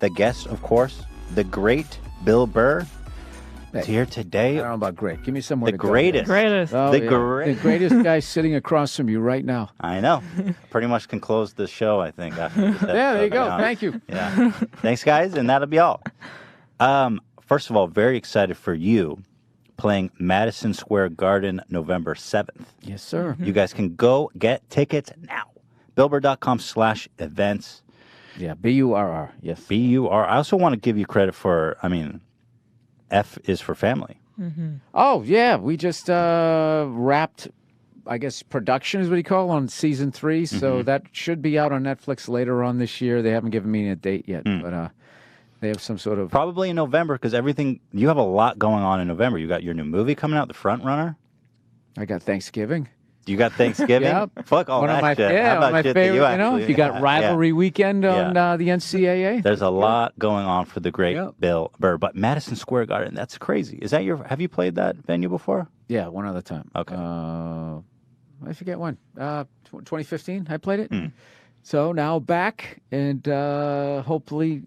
the guest, of course, the great Bill Burr. Is here today. I don't know about great. Give me somewhere the to greatest. go. Greatest. Oh, The yeah. great. The greatest guy sitting across from you right now. I know. Pretty much can close the show, I think. After this Yeah, there you episode, go. to be honest. Thank you. Yeah. Thanks, guys, and that'll be all. First of all, very excited for you playing Madison Square Garden November 7th. Yes, sir. You guys can go get tickets now. BillBurr.com/events. Yeah, B-U-R-R. Yes. B-U-R. I also want to give you credit for, F is for family. Oh, yeah. We just wrapped, I guess, production is what you call on season 3. So that should be out on Netflix later on this year. They haven't given me a date yet, but they have some sort of... Probably in November, because you have a lot going on in November. You got your new movie coming out, The Front Runner. I got Thanksgiving. You got Thanksgiving? Yep. Fuck all One of that my, shit. yeah, How one of about my shit favorite, that you actually... you got rivalry weekend on the NCAA. There's a lot going on for the great Yep. Bill Burr. But Madison Square Garden, that's crazy. Have you played that venue before? Yeah, one other time. Okay. I forget when. 2015, I played it. So now back, and hopefully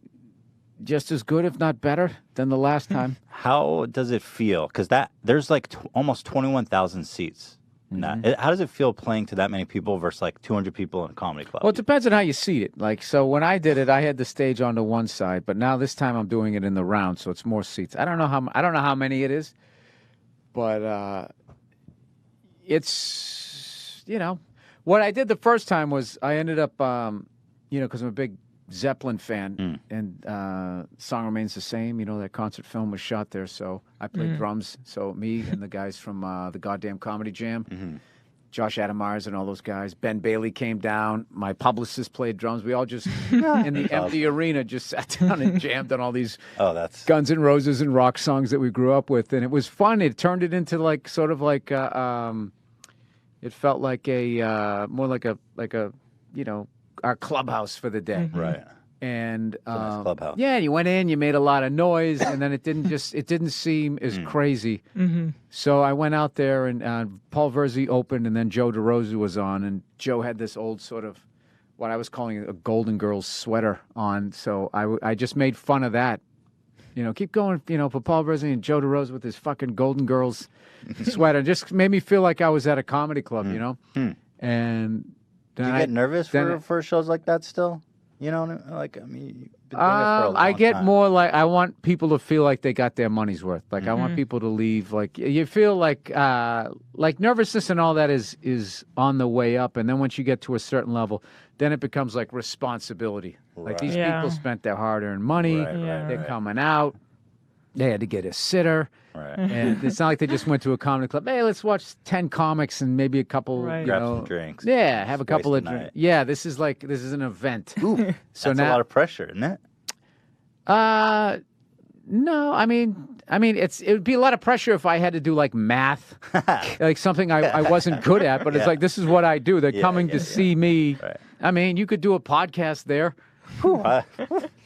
just as good, if not better, than the last time. How does it feel? Because there's like almost 21,000 seats. Now, how does it feel playing to that many people versus like 200 people in a comedy club? Well, it depends on how you seat it. Like, so when I did it, I had the stage on the one side, but now this time I'm doing it in the round, so it's more seats. I don't know how many it is, but it's what I did the first time was I ended up because I'm a big Zeppelin fan, and Song Remains the Same. That concert film was shot there, so I played drums. So me and the guys from the Goddamn Comedy Jam, Josh Adam Myers and all those guys. Ben Bailey came down. My publicist played drums. We all just, in the empty arena, just sat down and jammed on all these Guns N' Roses and rock songs that we grew up with. And it was fun. It turned it into it felt like more like a our clubhouse for the day. Right. And nice clubhouse. yeah, you went in, you made a lot of noise, and then it didn't seem as crazy. So I went out there, and Paul Verzi opened, and then Joe DeRosa was on, and Joe had this old sort of what I was calling a Golden Girls sweater on. So I just made fun of that. Keep going, for Paul Verzi and Joe DeRosa with his fucking Golden Girls sweater. Just made me feel like I was at a comedy club, And do you get nervous for shows like that still? You've been doing it for a long I get time. more like I want people to feel like they got their money's worth. Like I want people to leave. Like you feel like nervousness and all that is on the way up, and then once you get to a certain level, then it becomes like responsibility. Like these people spent their hard-earned money. They're coming out. They had to get a sitter. Right. And it's not like they just went to a comedy club. Hey, let's watch 10 comics and maybe a couple, Grab some drinks. Yeah, have a couple Waste of the drinks. night. Yeah, this is an event. Ooh, so that's now, a lot of pressure, isn't it? No, I mean, it would be a lot of pressure if I had to do like math, like something I wasn't good at. But it's like this is what I do. They're coming to see me. Right. I mean, you could do a podcast there.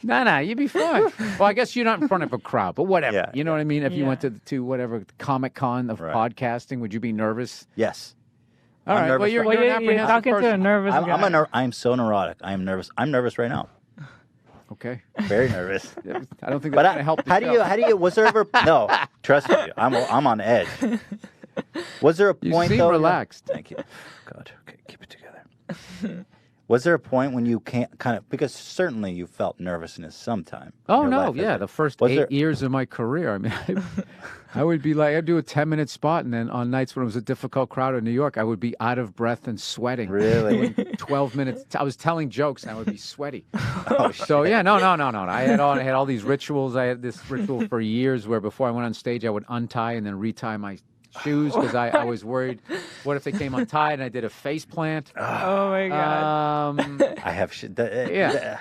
No, you'd be fine. Well, I guess you're not in front of a crowd, but whatever. Yeah, you know what I mean? If you went to whatever Comic-Con of podcasting, would you be nervous? Yes. All right. Well, you're an apprehensive talking person. to a nervous guy. I'm so neurotic. I am nervous. I'm nervous right now. Okay. Very nervous. I don't think that's going to help. How do you? Was there ever? No, trust me. I'm on edge. Was there a point? You seem relaxed. Thank you. God. Okay, keep it together. Was there a point when you can't because certainly you felt nervousness sometime? Oh no, yeah, the first 8 years of my career. I mean, I would be like, I'd do a 10-minute spot, and then on nights when it was a difficult crowd in New York, I would be out of breath and sweating. Really? 12 minutes. I was telling jokes, and I would be sweaty. Oh, so yeah, no. I had all these rituals. I had this ritual for years where before I went on stage, I would untie and then retie my shoes because I was worried. What if they came untied and I did a face plant? Oh my god! I have shit. I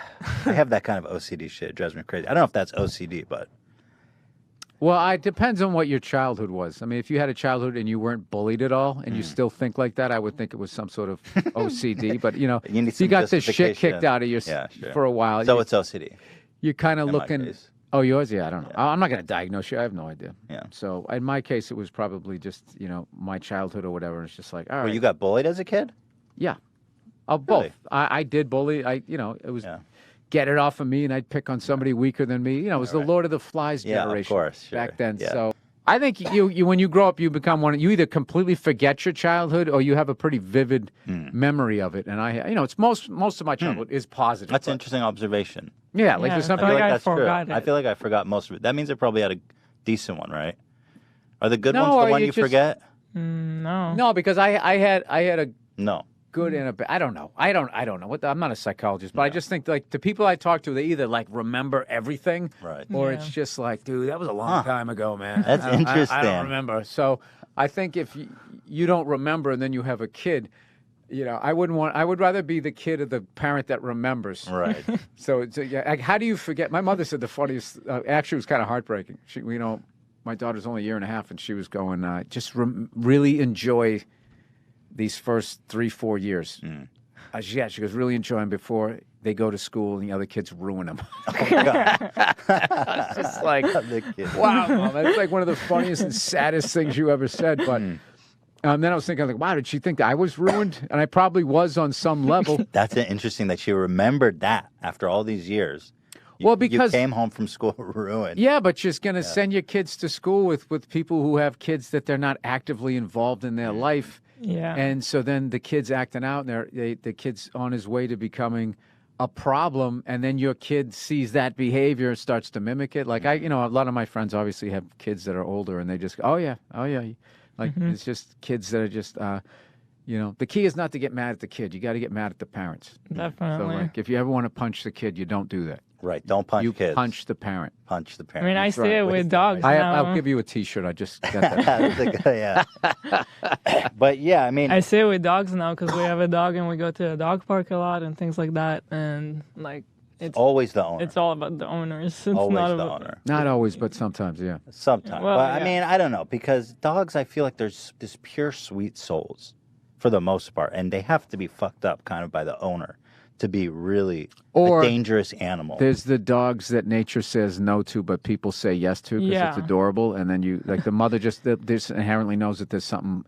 have that kind of OCD shit. It drives me crazy. I don't know if that's OCD, but well, it depends on what your childhood was. I mean, if you had a childhood and you weren't bullied at all, and you still think like that, I would think it was some sort of OCD. But you got the shit kicked out of you for a while. So it's OCD. You're kind of looking. case. Oh, yours? Yeah, I don't know. I'm not going to diagnose you. I have no idea. Yeah. So in my case, it was probably just, my childhood or whatever. It's just like, all right. Well, you got bullied as a kid? Yeah. Oh, both. Really? I did bully. It was get it off of me, and I'd pick on somebody weaker than me. You know, it was the Lord of the Flies Yeah, of generation course, sure. back then. Yeah. So I think you when you grow up, you become one. You either completely forget your childhood, or you have a pretty vivid memory of it. And it's most of my childhood is positive. That's an interesting observation. Yeah, like there's I something feel I feel like I that's true. forgot I it. feel like I forgot most of it. That means I probably had a decent one, right? Are the good No, ones or the one you you just- forget? No. No, because I had a No. good and a bad. I don't know. I don't know. I'm not a psychologist, but I just think like the people I talk to, they either like remember everything, Right. or Yeah. it's just like, dude, that was a long time ago, man. That's I don't interesting. remember. So I think if you don't remember and then you have a kid, I would rather be the kid of the parent that remembers. Right. So like, how do you forget? My mother said the funniest. Actually, it was kind of heartbreaking. She, my daughter's only a year and a half, and she was going, just really enjoy these first 3-4 years. She goes, really enjoy them before they go to school and the other kids ruin them. It's just like, The kid. wow, Mom, that's like one of the funniest and saddest things you ever said. But then I was thinking, like, wow, did she think that I was ruined? And I probably was on some level. That's interesting that she remembered that after all these years. Well, because- you came home from school ruined. Yeah, but she's going to send your kids to school with people who have kids that they're not actively involved in their life. Yeah. And so then the kid's acting out, and the kid's on his way to becoming a problem, and then your kid sees that behavior and starts to mimic it. Like a lot of my friends obviously have kids that are older, and they just go, oh yeah. Like it's just kids that are just, the key is not to get mad at the kid. You got to get mad at the parents. Definitely. So like, if you ever want to punch the kid, you don't do that. Right. Don't punch You kids. punch the parent. Punch the I parent. mean, I see it right. with dogs now. I'll give you a T-shirt. I just got that. Yeah. But yeah, I mean, I see it with dogs now because we have a dog and we go to the dog park a lot and things like that. And like, it's always the owner. it's all about the owners. It's Always not the about, owner. Not always, but sometimes, yeah. Sometimes. Well, but I yeah. mean, I don't know, because dogs, I feel like there's this pure sweet souls for the most part, and they have to be fucked up kind of by the owner to be really Or a dangerous animal. There's the dogs that nature says no to, but people say yes to because it's Yeah. adorable. And then the mother just inherently knows that there's something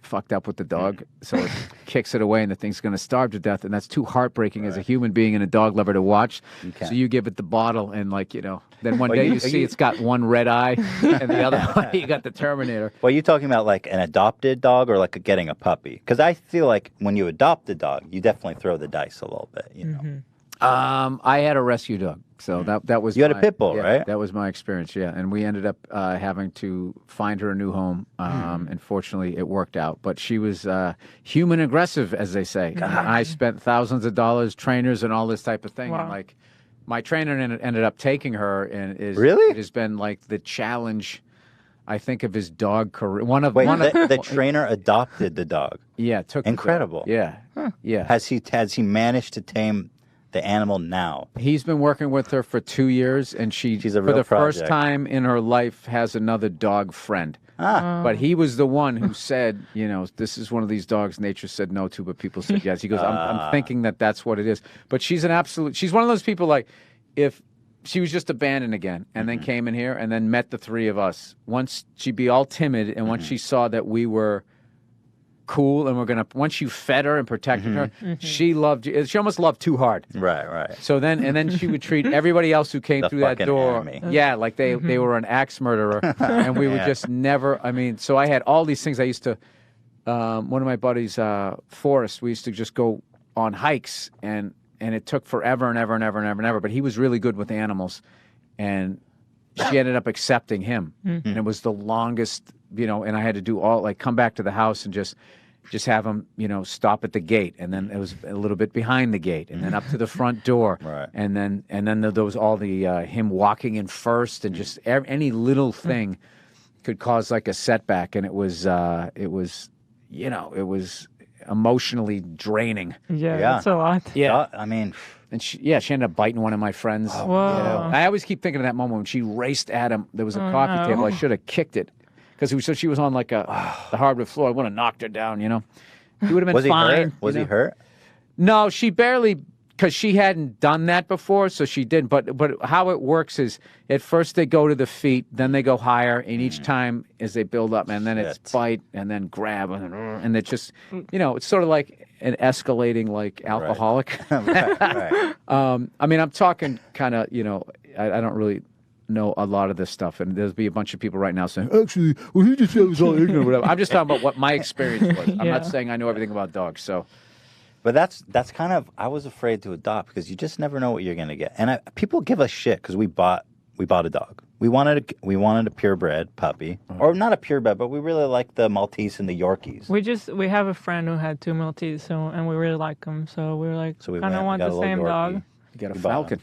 fucked up with the dog, so it kicks it away, and the thing's going to starve to death. And that's too heartbreaking as a human being and a dog lover to watch. can't. So you give it the bottle, and then one day you see it's got one red eye, and the other eye you got the Terminator. Well, are you talking about like an adopted dog or like getting a puppy? Because I feel like when you adopt a dog, you definitely throw the dice a little bit, you know. I had a rescue dog, so that was You had a my- pit bull, yeah, right? That was my experience, yeah. And we ended up having to find her a new home. And fortunately, it worked out. But she was human aggressive, as they say. I spent thousands of dollars, trainers, and all this type of thing. Wow. And like, my trainer ended up taking her, and Really? it has been like the challenge, I think, of his dog career. One of The trainer adopted the dog. yeah, took the dog. Incredible. Yeah, yeah. Has he managed to tame the animal now? He's been working with her for 2 years, and She's a for real the first project. time in her life, has another dog friend. But he was the one who said, this is one of these dogs nature said no to, but people said yes. He goes, I'm thinking that's what it is. But she's she's one of those people, like, if she was just abandoned again and then came in here and then met the three of us, once she'd be all timid, and once she saw that we were cool and once you fed her and protected her, she loved you. She almost loved too hard. Right. So then she would treat everody else who came The through that fucking door, enemy. yeah, like they were an axe murderer, and we would Yeah. just never. I mean, so I had all these things. I used to, one of my buddies, Forrest. We used to just go on hikes, and it took forever and ever and ever and ever and ever. But he was really good with animals, and she ended up accepting him, and it was the longest, And I had to do come back to the house and just have him, stop at the gate, and then it was a little bit behind the gate, and then up to the front door, Right. and then there was all the him walking in first, and just any little thing could cause like a setback, and it was emotionally draining. Yeah, Yeah. that's a lot. Yeah. I mean, And she ended up biting one of my friends. Whoa. I always keep thinking of that moment when she raced at him. There was a coffee no. table. I should have kicked it because she was on like the hardwood floor. I would have knocked her down. She would have been was he fine. hurt? Was he hurt? No, she barely, because she hadn't done that before, so she didn't. But how it works is at first they go to the feet, then they go higher, and each time as they build up, and then it's Shit. bite, and then grab, and it just, it's sort of like an escalating like alcoholic. Right. I mean, I'm talking kind of, I don't really know a lot of this stuff, and there'll be a bunch of people right now saying, actually, well, he just said it was all ignorant, whatever. I'm just talking about what my experience was. I'm not saying I know everything about dogs, so. But that's kind of, I was afraid to adopt because you just never know what you're gonna get, and people give us shit because we bought a dog. We wanted a purebred puppy, or not a purebred, but we really like the Maltese and the Yorkies. We have a friend who had 2 Maltese, and we really like them, so we were like, So we kind of want the same Yorkie. dog. You got a Falcon.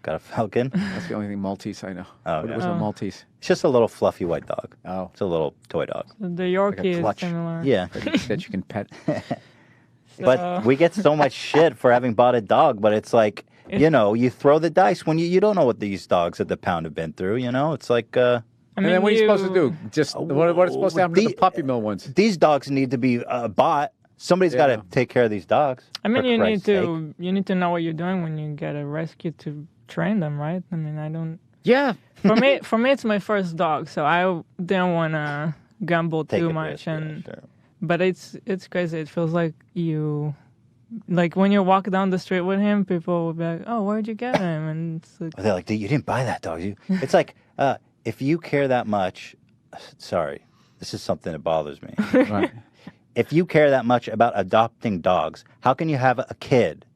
Got a Falcon. That's the only thing Maltese I know. Oh, What was a Maltese? It's just a little fluffy white dog. Oh. It's a little toy dog. The Yorkie is clutch. similar. Yeah. That you can pet. But we get so much shit for having bought a dog, but it's like, you throw the dice when you don't know what these dogs at the pound have been through, It's like... I And mean, then what are you supposed to do? Just what is supposed to happen to the puppy mill ones? These dogs need to be bought. Somebody's got to take care of these dogs. I mean, for you Christ's sake. you need to know what you're doing when you get a rescue to train them, right? I mean, I don't. Yeah. For me, it's my first dog, so I didn't want to gamble Take too a much, risk, and sure. but it's crazy. It feels like like when you walk down the street with him, people will be like, "Oh, where'd you get him?" And it's like, They're like, "Dude, you didn't buy that dog." It's like, if you care that much, sorry, this is something that bothers me. Right. If you care that much about adopting dogs, how can you have a kid?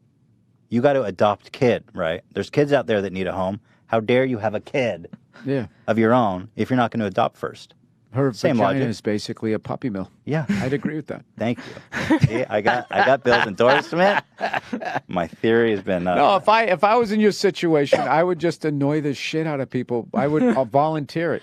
You got to adopt kid, right? There's kids out there that need a home. How dare you have a kid of your own if you're not going to adopt first? Her Same vagina logic. is basically a puppy mill. Yeah. I'd agree with that. Thank you. See, I got Bill's endorsement. My theory has been No, if I was in your situation, I would just annoy the shit out of people. I would volunteer it.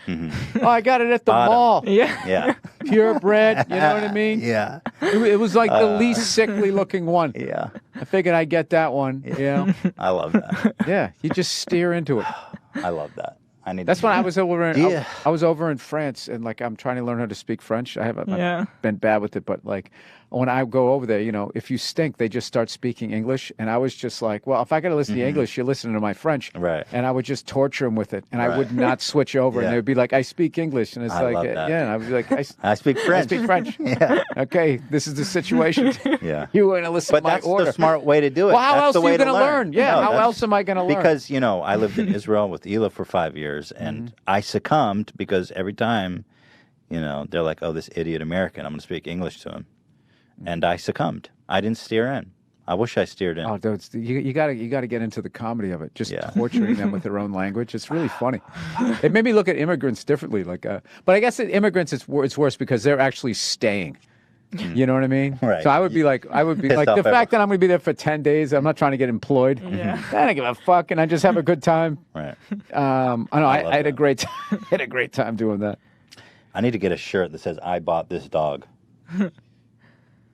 Oh, I got it at the mall. yeah. Purebred, you know what I mean? Yeah. It was like the least sickly looking one. Yeah. I figured I'd get that one. I love that. Yeah, you just steer into it. I love that. That's when I was over in I was over in France, and like I'm trying to learn how to speak French. I've been bad with it, but like when I go over there, if you stink, they just start speaking English, and I was just like, well, if I got to listen to English, you're listening to my French, right? And I would just torture them with it, and I would not switch over, and they'd be like, I speak English, and it's I like, love that. and I would be like, I speak French. I speak French. Yeah. Okay, this is the situation. Yeah. You want to listen But to my that's order. the smart way to do it. Well, how That's else the are way you to going to learn? Yeah, No, how that's- else am I going to learn? Because, I lived in Israel with Ela for 5 years, and I succumbed because every time, they're like, oh, this idiot American, I'm going to speak English to him. And I succumbed. I didn't steer in. I wish I steered in. Oh, dude, you gotta get into the comedy of it. Just torturing them with their own language. It's really funny. It made me look at immigrants differently. But I guess immigrants, it's worse because they're actually staying. You know what I mean? Right. So I would be like, the fact that I'm going to be there for 10 days, I'm not trying to get employed. Yeah. I don't give a fuck, and I just have a good time. Right. I know. I had a great time. Had a great time doing that. I need to get a shirt that says, I bought this dog.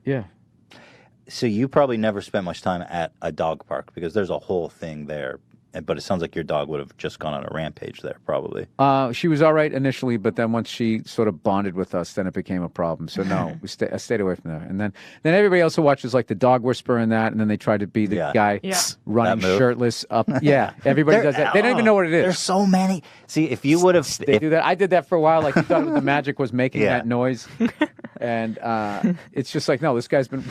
Yeah. So you probably never spent much time at a dog park because there's a whole thing there. But it sounds like your dog would have just gone on a rampage there, probably. She was all right initially, but then once she sort of bonded with us, then it became a problem. So no, I stayed away from there. And then everybody else who watches like the Dog Whisperer and that, and then they try to be the guy running shirtless up. Yeah, everybody does that. They don't even know what it is. There's so many. See, if you would have... They do that. I did that for a while. Like you thought the magic was making that noise. And it's just like, no, this guy's been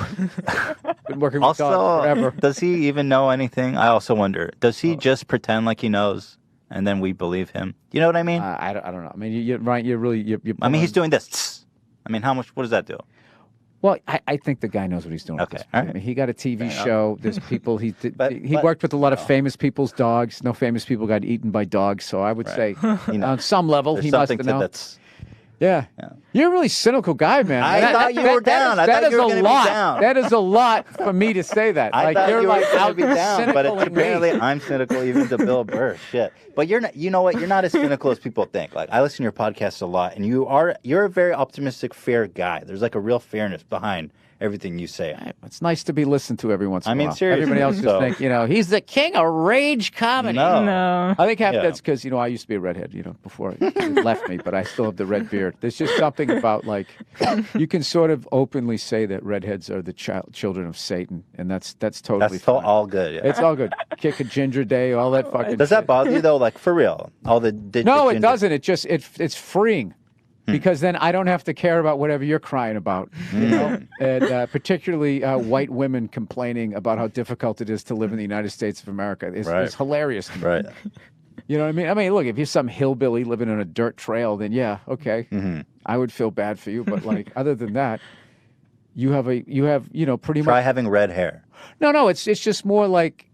working with dogs forever. Does he even know anything? I also wonder, does he just pretend like he knows and then we believe him? You know what I mean? I don't know. I mean, you're right. You're really... I mean, he's doing this. I mean, what does that do? Well, I think the guy knows what he's doing. Okay, I mean, he got a TV show. There's people. He worked with a lot of famous people's dogs. No famous people got eaten by dogs. So I would say, on some level, he must have known. Yeah. You're a really cynical guy, man. I thought you were down. I thought you were going to be down. That is a lot for me to say that. I thought you're you were like going to be down, but apparently me. I'm cynical even to Bill Burr. Shit. But you're not. You know what? You're not as cynical as people think. Like I listen to your podcast a lot, and you're a very optimistic, fair guy. There's like a real fairness behind everything you say. It's nice to be listened to every once in a while. Seriously. Everybody else just think, he's the king of rage comedy. No. I think half that's because, I used to be a redhead, before he left me, but I still have the red beard. There's just something about, like, you can sort of openly say that redheads are the children of Satan, and that's totally fine. All good. Yeah. It's all good. Kick a ginger day, all that fucking Does that bother you, though? Like, for real? No, it doesn't. It's freeing. because then I don't have to care about whatever you're crying about. You know? And particularly white women complaining about how difficult it is to live in the United States of America. It's hilarious to me. Right. You know what I mean? I mean, look, if you're some hillbilly living on a dirt trail, then yeah, okay, I would feel bad for you. But like, other than that, you have pretty much. Try having red hair. No, it's just more like,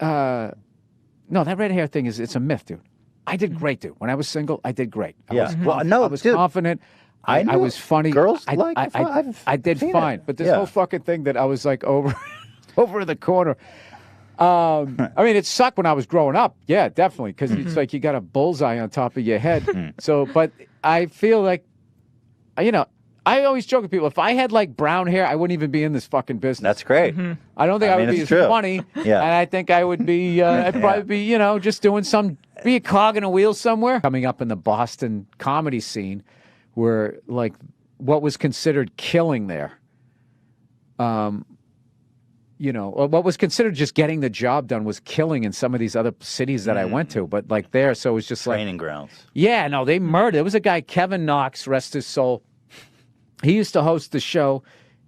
no, that red hair thing it's a myth, dude. I did great, dude. When I was single, I did great. I was confident. I was funny. Girls I did fine. But this whole fucking thing that I was like over in the corner. I mean, it sucked when I was growing up. Yeah, definitely. Because it's like you got a bullseye on top of your head. So, but I feel like, I always joke with people, if I had like brown hair, I wouldn't even be in this fucking business. That's great. I don't think I would be as funny. Yeah. And I think I would be, I'd probably be, just doing be a cog in a wheel somewhere. Coming up in the Boston comedy scene where like what was considered killing there, what was considered just getting the job done was killing in some of these other cities that I went to. But like there, so it was just training grounds. Yeah, no, they murdered. There was a guy, Kevin Knox, rest his soul. He used to host the show,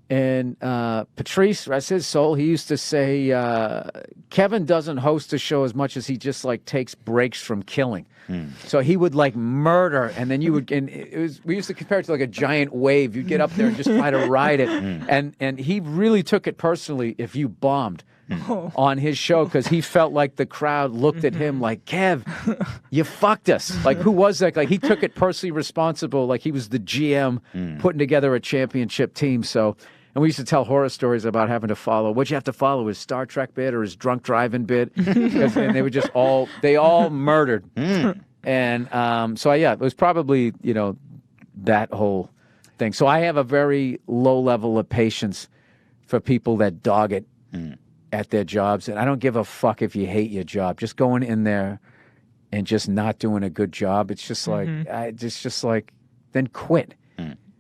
and Patrice, rest his soul, he used to say, Kevin doesn't host the show as much as he just like takes breaks from killing. So he would like murder, and then we used to compare it to like a giant wave. You'd get up there and just try to ride it. And he really took it personally if you bombed on his show, because he felt like the crowd looked at him like, Kev, you fucked us. Like, who was that? Like, he took it personally responsible, like he was the GM putting together a championship team. So, and we used to tell horror stories about having to follow. What'd you have to follow? His Star Trek bit or his drunk driving bit? And they were just they all murdered. And so, it was probably, that whole thing. So I have a very low level of patience for people that dog it at their jobs. And I don't give a fuck if you hate your job. Just going in there and just not doing a good job. It's just like, then quit.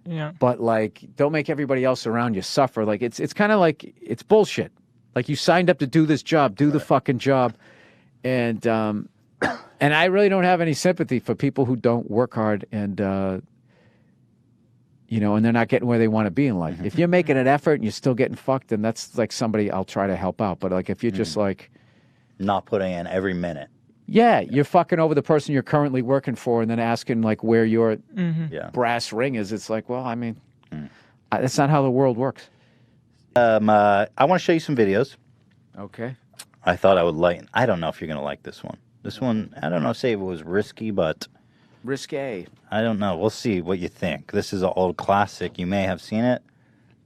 Yeah. But like, don't make everybody else around you suffer. Like, it's kind of like, it's bullshit. Like, you signed up to do this job, do the fucking job. And I really don't have any sympathy for people who don't work hard and and they're not getting where they want to be in life. If you're making an effort and you're still getting fucked, then that's like somebody I'll try to help out. But like, if you're just like not putting in every minute. Yeah, you're fucking over the person you're currently working for and then asking like where your brass ring is. It's like, well, I mean, that's not how the world works. I want to show you some videos. Okay. I thought I would lighten. I don't know if you're going to like this one. This one, I don't know, say it was risky, but... Risque. I don't know. We'll see what you think. This is an old classic. You may have seen it.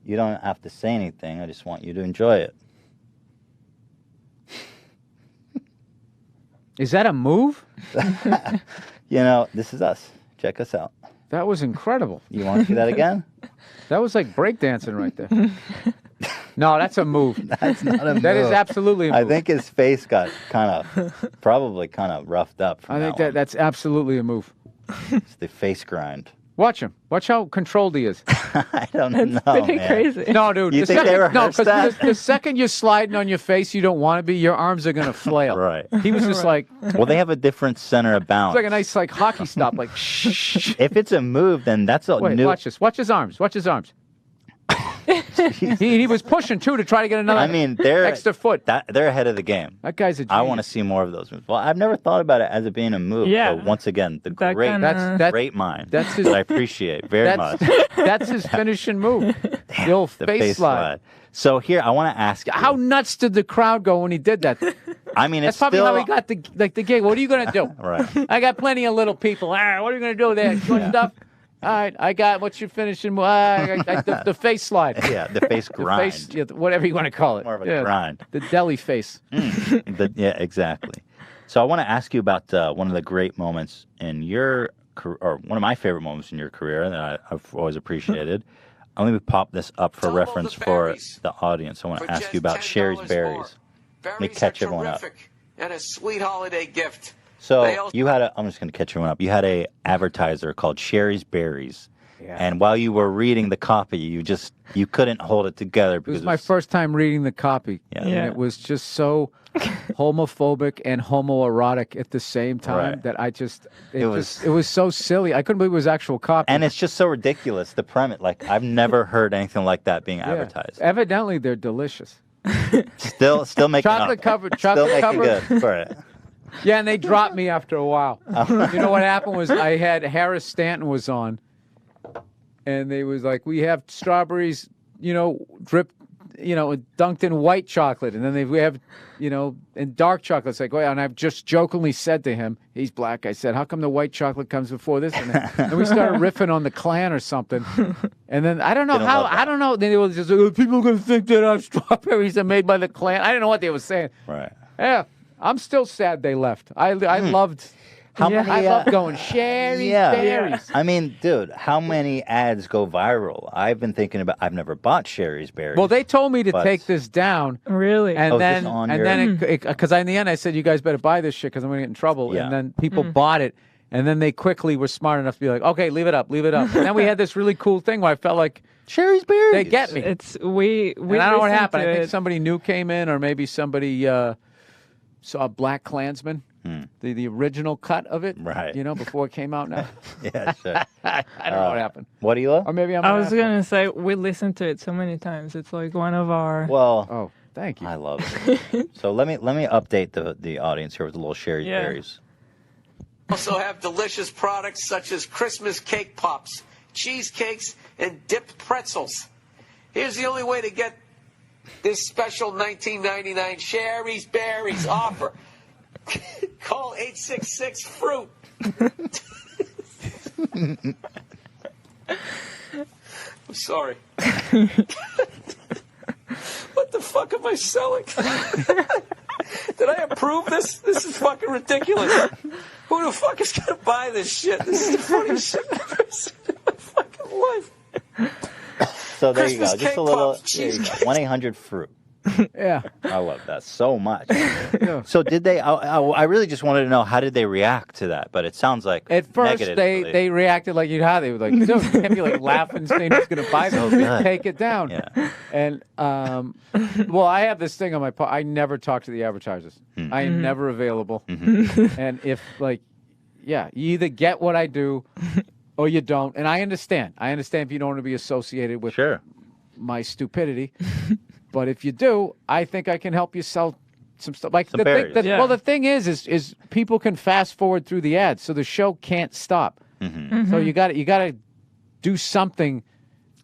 You don't have to say anything. I just want you to enjoy it. Is that a move? This is us. Check us out. That was incredible. You want to see that again? That was like breakdancing right there. No, that's a move. That's not a move. That is absolutely a move. I think his face got probably roughed up from I think that's absolutely a move. It's the face grind. Watch him. Watch how controlled he is. I don't know, pretty man. crazy. No, dude. You think they rehearsed that? The second you're sliding on your face, you don't want to be, your arms are going to flail. Right. He was just like... Well, they have a different center of balance. It's like a nice hockey stop, like shh. If it's a move, then that's a Wait, new... watch this. Watch his arms. Watch his arms. he was pushing, too, to try to get another extra foot. They're ahead of the game. That guy's a genius. I want to see more of those moves. Well, I've never thought about it as it being a move. Yeah. So once again, the great mind that's his, that I appreciate very much. That's his finishing move. Damn, the old face slide. So here, I want to ask you. How nuts did the crowd go when he did that? I mean, that's probably how he got the gig. What are you going to do? Right. I got plenty of little people. What are you going to do there? Good stuff? All right, I got what's your finishing move? The face slide. Yeah, the face grind. Whatever you want to call it. More of a grind. The deli face. Yeah, exactly. So I want to ask you about one of the great moments in your career, or one of my favorite moments in your career that I've always appreciated. Let me pop this up for reference for the audience. I want to ask you about Sherry's Berries. Let me catch everyone up. And a sweet holiday gift. So you had I'm just going to catch everyone up. You had a advertiser called Sherry's Berries. And while you were reading the copy, you couldn't hold it together. It Because was my first time reading the copy. Yeah. And it was just so homophobic and homoerotic at the same time Right. that it was so silly. I couldn't believe it was actual copy. And it's just so ridiculous. The premise, like I've never heard anything like that being Yeah. advertised. Evidently, they're delicious. Still making Chocolate covered, Still chocolate making covered. good for it. Yeah, and they dropped me after a while. You know what happened was I had Harris Stanton was on, and they was like, we have strawberries, dripped, dunked in white chocolate, and then we have, in dark chocolate. It's like, and I've just jokingly said to him, he's black. I said, how come the white chocolate comes before this? And we started riffing on the Klan or something. And then I don't know how. I don't know. Then it was just people are gonna think that our strawberries are made by the Klan. I didn't know what they were saying. Right. Yeah, I'm still sad they left. I loved. I love going Sherry's berries. I mean, dude, how many ads go viral? I've been thinking about. I've never bought Sherry's berries. Well, they told me to take this down. Really? And then because in the end I said you guys better buy this shit because I'm gonna get in trouble. Yeah. And then people bought it, and then they quickly were smart enough to be like, okay, leave it up. And then we had this really cool thing where I felt like Sherry's berries. they get me. We And I don't know what listened happened. to I think it. somebody new came in, or maybe somebody saw Black Klansman, the original cut of it, Right. Before it came out now. Yeah, sure. I don't know what happened. What do you love? Or maybe I'm I an was asshole. gonna say we listened to it so many times. It's like one of our. Well, Oh, thank you. I love it. So let me update the audience here with a little Sherry's Yeah. berries. Also have delicious products such as Christmas cake pops, cheesecakes, and dipped pretzels. Here's the only way to get this special $19.99 Sherry's Berries offer. Call 866-FRUIT. I'm sorry. What the fuck am I selling? Did I approve this? This is fucking ridiculous. Who the fuck is gonna buy this shit? This is the funniest shit I've ever seen in my fucking life. So there you Christmas go. Just cake a little pops, cheesecakes. 1-800-FRUIT. Yeah. I love that so much. So did they? I really just wanted to know how did they react to that? But it sounds like At first, negatively. they reacted like you'd have. They were like, dude, you can't be like laughing, saying he's going to buy this. good. Take it down. Yeah. And, well, I have this thing on my I never talk to the advertisers. I am never available. And if, you either get what I do or you don't. And I understand. If you don't want to be associated with my stupidity. But if you do, I think I can help you sell some stuff. Like Some the berries. thing, Yeah. well, the thing is people can fast forward through the ads, so the show can't stop. So you got to do something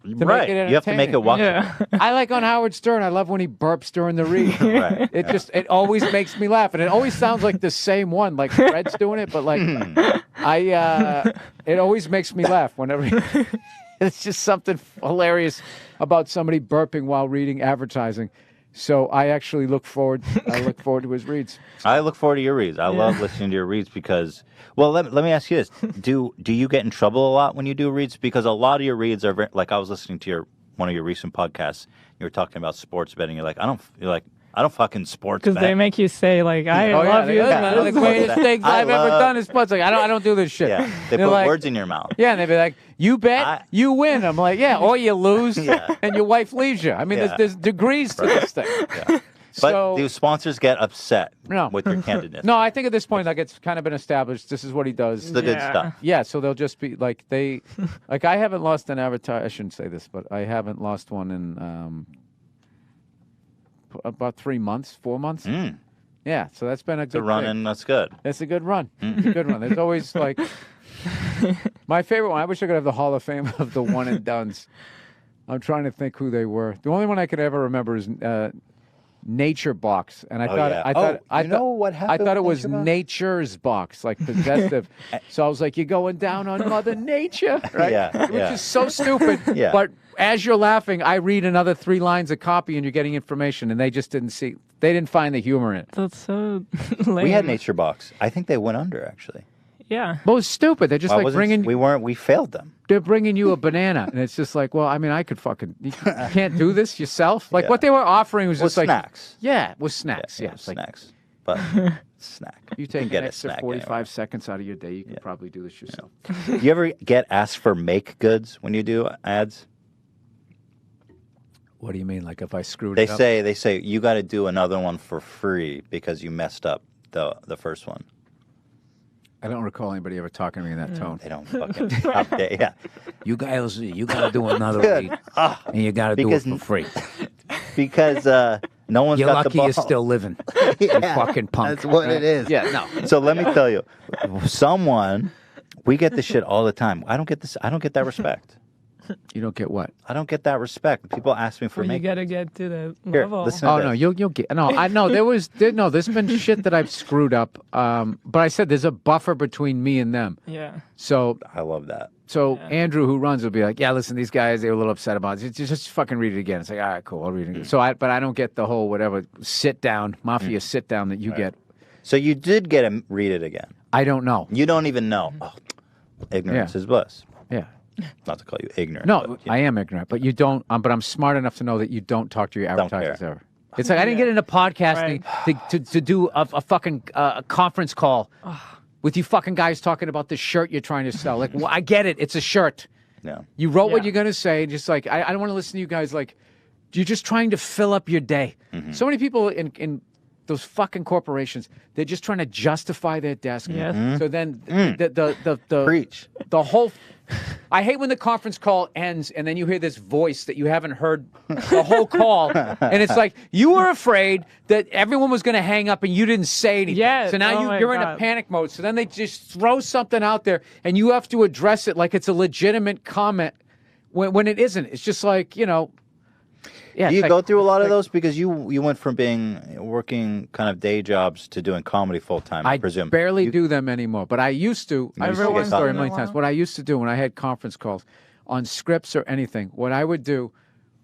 to right. make it You have to make it entertaining. watchable. Yeah. I like on Howard Stern. I love when he burps during the read. Right. It always makes me laugh, and it always sounds like the same one. Like Fred's doing it, but it always makes me laugh whenever. It's just something hilarious about somebody burping while reading advertising. So I actually look forward to his reads. I look forward to your reads. I love listening to your reads because, well, let me ask you this: Do you get in trouble a lot when you do reads? Because a lot of your reads are very, like I was listening to one of your recent podcasts. You were talking about sports betting. You're like, I don't fucking sports bet. Because they make you say like, I love you. The greatest things I've ever done is sports. Like I don't do this shit. Yeah, they They're put like, words in your mouth. Yeah, and they'd be like, you bet, you win. I'm like, yeah, or you lose, Yeah. and your wife leaves you. I mean, there's degrees to this thing. Yeah. But So- do sponsors get upset No. with your candidness? No, I think at this point, like it's kind of been established. This is what he does. It's the good Yeah. stuff. Yeah, so they'll just be like like I haven't lost an advertise. I shouldn't say this, but I haven't lost one in about 3 months, 4 months. Yeah, so that's been a good The run thing. in, that's good. That's a good run. It's a good run. There's always like my favorite one. I wish I could have the Hall of Fame of the one and dones. I'm trying to think who they were. The only one I could ever remember is Nature Box, and I thought yeah. I You know what I happened thought it with was Nature Box? Nature's Box, like possessive. So I was like, "You're going down on Mother Nature," right? Yeah, Which yeah. is so stupid. Yeah. But as you're laughing, I read another 3 lines of copy, and you're getting information, and they just didn't see. They didn't find the humor in it. That's so lame. We had Nature Box. I think they went under actually. Yeah. Well, it's stupid. They're just Why like wasn't- bringing. we failed them. They're bringing you a banana, and it's just like, well, I mean, I could fucking. You can't do this yourself. Like Yeah. what they were offering was With just like snacks. Yeah, with snacks. Yeah, Yeah, it's like, snacks. But snack. You take get an a extra snack 45 anywhere. seconds out of your day. You can probably do this yourself. You ever get asked for make goods when you do ads? What do you mean? Like if I screwed They it up? say you got to do another one for free because you messed up the first one. I don't recall anybody ever talking to me in that tone. They don't fucking update. Yeah, You guys, you got to do another read, and you got to do it Because- for free. because no one's You're got the lucky ball. you're still living. You fucking punk. That's what it is. Yeah, no. So let me tell you, we get this shit all the time. I don't get this. I don't get that respect. You don't get what? I don't get that respect. People ask me for Well, you make. gotta get to the Here, level. listen to Oh this. no, you'll get no. I know there's been shit that I've screwed up. But I said there's a buffer between me and them. Yeah. So I love that. Andrew, who runs, will be like, yeah, listen, these guys, they were a little upset about it. Just fucking read it again. It's like, all right, cool, I'll read it again. But I don't get the whole whatever sit down mafia sit down that you get. So you did get to read it again. I don't know. You don't even know. Oh, ignorance is bliss. Yeah. Not to call you ignorant. No, but, you I am ignorant, but you don't. But I'm smart enough to know that you don't talk to your Don't advertisers care. ever. It's like I didn't get into podcasting to do a fucking conference call with you fucking guys talking about the shirt you're trying to sell. Like, well, I get it. It's a shirt. Yeah. You wrote what Yeah. you're going to say. Just like, I don't want to listen to you guys. Like, you're just trying to fill up your day. So many people in those fucking corporations, they're just trying to justify their desk. Yes. So then the Preach. the whole. I hate when the conference call ends and then you hear this voice that you haven't heard the whole call, and it's like you were afraid that everyone was going to hang up and you didn't say anything. Yes. So now Oh my you're in a God. panic mode. So then they just throw something out there and you have to address it like it's a legitimate comment when it isn't. It's just like, yeah. Do you it's go like- through a lot of like- those because you went from working kind of day jobs to doing comedy full time? I presume. barely do them anymore, but I used to. You I've used to heard get one story something. many times. What I used to do when I had conference calls on scripts or anything, what I would do,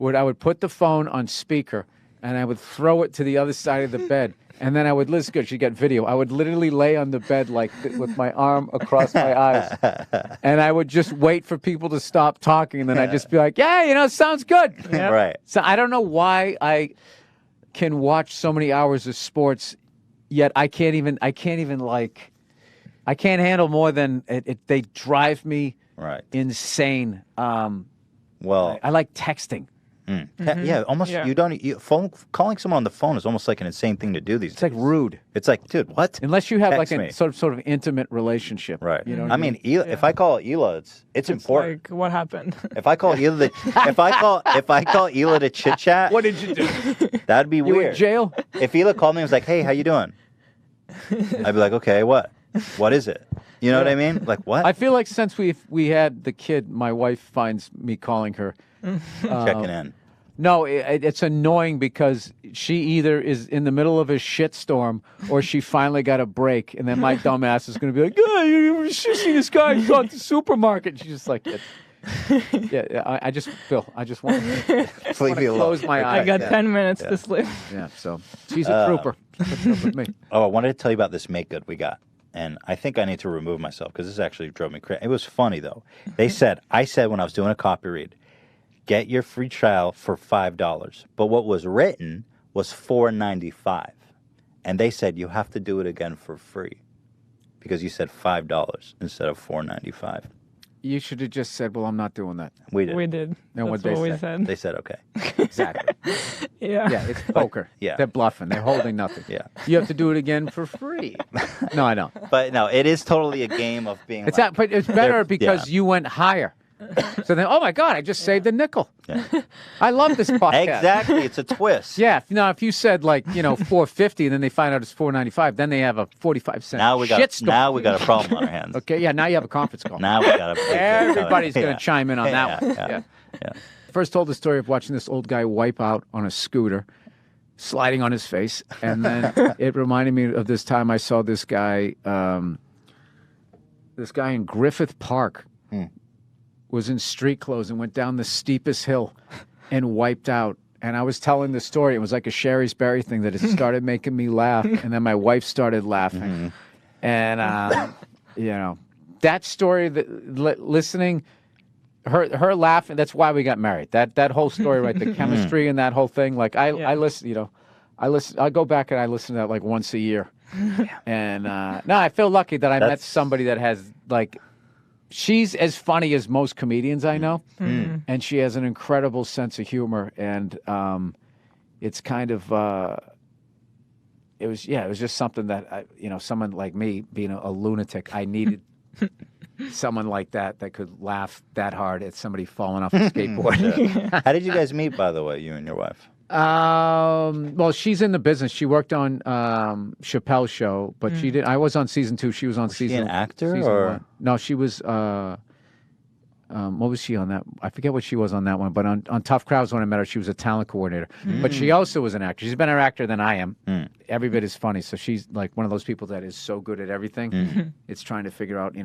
I would put the phone on speaker and I would throw it to the other side of the bed. And then I would listen. Good, you get video. I would literally lay on the bed with my arm across my eyes, and I would just wait for people to stop talking. And then I'd just be like, "Yeah, sounds good." Yep. Right. So I don't know why I can watch so many hours of sports, yet I can't handle more than they drive me Right. insane. Well, I like texting. yeah, almost. Yeah. You don't. Calling someone on the phone is almost like an insane thing to do these It's days. like rude, It's like, dude, what? unless you have Text like a me. sort of intimate relationship. Right. You know. What I mean, if I call Hila, it's It's important. like, what happened? If I call Hila, if I call Hila to chit chat, what did you do? that'd be You weird. in jail? If Hila called me and was like, "Hey, how you doing?" I'd be like, "Okay, what? What is it?" You know what I mean? Like, what? I feel like since we had the kid, my wife finds me calling her. Checking in. No, it's annoying because she either is in the middle of a shitstorm or she finally got a break, and then my dumb ass is going to be like, "Yeah, you should see this guy who's at the supermarket." She's just like, I just want to Leave me alone. close my I eyes. got 10 minutes to sleep. Yeah, so she's a trooper. She's a trooper with me. Oh, I wanted to tell you about this make good we got. And I think I need to remove myself because this actually drove me crazy. It was funny, though. I said when I was doing a copy read, get your free trial for $5. But what was written was $4.95. And they said you have to do it again for free because you said $5 instead of $4.95. You should have just said, "Well, I'm not doing that." We did. We did. And what That's they what we said. said. They said, okay. Exactly. Yeah. Yeah, it's poker. Yeah. They're bluffing. They're holding nothing. Yeah. You have to do it again for free. No, I don't. But no, it is totally a game of being It's like, not, but it's better they're- because yeah. you went higher. So then, oh my God, I just saved a nickel. Yeah. I love this podcast. Exactly. It's a twist. Yeah. If you said like, $4.50 and then they find out it's $4.95, then they have a 45-cent Now we got shitstorm. a problem on our hands. Okay. Yeah. Now you have a conference call. Now we got a Everybody's going Yeah. to chime in on that one. Yeah. First told the story of watching this old guy wipe out on a scooter, sliding on his face. And then it reminded me of this time I saw this guy in Griffith Park was in street clothes and went down the steepest hill and wiped out. And I was telling the story. It was like a Sherry's Berry thing that it started making me laugh. And then my wife started laughing. And, that story, listening, her laughing, that's why we got married. That whole story, right? The chemistry and that whole thing. Like I listen, I go back and I listen to that like once a year. And no, I feel lucky that I met somebody that has like, she's as funny as most comedians I know, and she has an incredible sense of humor. And it's kind of, it was just something that someone like me being a lunatic, I needed someone like that could laugh that hard at somebody falling off a skateboard. How did you guys meet, by the way, you and your wife? Well, she's in the business. She worked on Chappelle's show, but she did. I was on season 2. She was on season. Was she an actor season or 1. No? She was. What was she on that? I forget what she was on that one. But on Tough Crowds, when I met her, she was a talent coordinator. But she also was an actor. She's a better actor than I am. Every bit as funny. So she's like one of those people that is so good at everything. It's trying to figure out,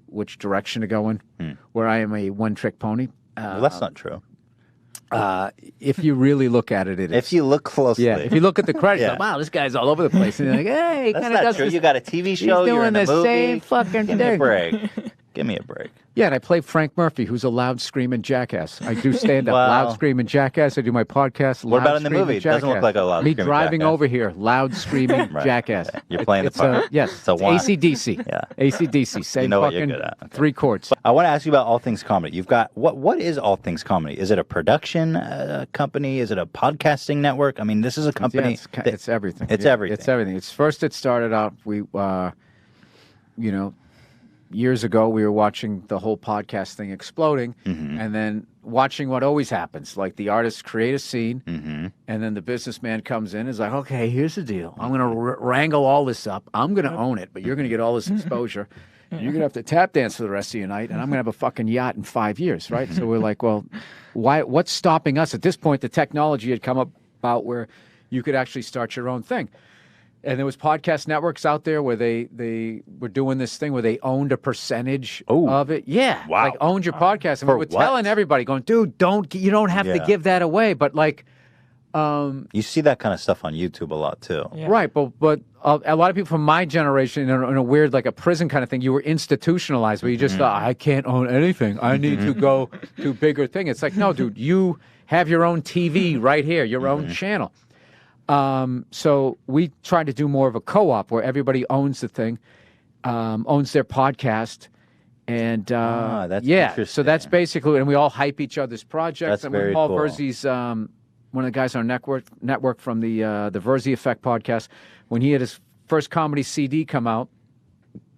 which direction to go in. Where I am a one-trick pony. Well, that's not true. If you really look at it, it is. If you look closely. Yeah, if you look at the credits, like, wow, this guy's all over the place. And you're like, hey, he That's kind of not does true. this. You got a TV show, He's you're doing in a the movie. same fucking Give me a thing. break. Give me a break. Yeah, and I play Frank Murphy, who's a loud screaming jackass. I do stand up, Wow. loud screaming jackass. I do my podcast. What loud about in the screaming movie? It doesn't look jackass. like a loud Me screaming driving jackass. over here, loud screaming Right. jackass. You're playing the part. Yes, It's a one. AC/DC. Yeah. AC/DC. Same know what you're fucking good at. Okay. 3 chords. I want to ask you about All Things Comedy. You've got what is All Things Comedy? Is it a production company? Is it a podcasting network? I mean, this is a company. Yeah, it's everything. It's Yeah, everything. It's everything. It started out, years ago, we were watching the whole podcast thing exploding, and then watching what always happens. Like the artists create a scene, and then the businessman comes in and is like, okay, here's the deal. I'm going to wrangle all this up. I'm going to own it, but you're going to get all this exposure. And you're going to have to tap dance for the rest of your night, and I'm going to have a fucking yacht in 5 years, right? So we're like, well, what's stopping us? At this point, the technology had come about where you could actually start your own thing. And there was podcast networks out there where they were doing this thing where they owned a percentage of it. Yeah. Wow. Like owned your podcast. And For we were what? telling everybody, going, dude, you don't have to Yeah. give that away. But like, You see that kind of stuff on YouTube a lot too. Yeah. right. But a lot of people from my generation, in a weird, like a prison kind of thing, you were institutionalized where you just thought, I can't own anything. I need to go to bigger thing. It's like, no, dude, you have your own TV right here, your own channel. So we tried to do more of a co-op where everybody owns the thing, owns their podcast. And that's yeah, interesting. so that's basically, and we all hype each other's projects. That's and when very Paul cool. Verzi's, one of the guys on our network from the Verzi Effect podcast, when he had his first comedy CD come out,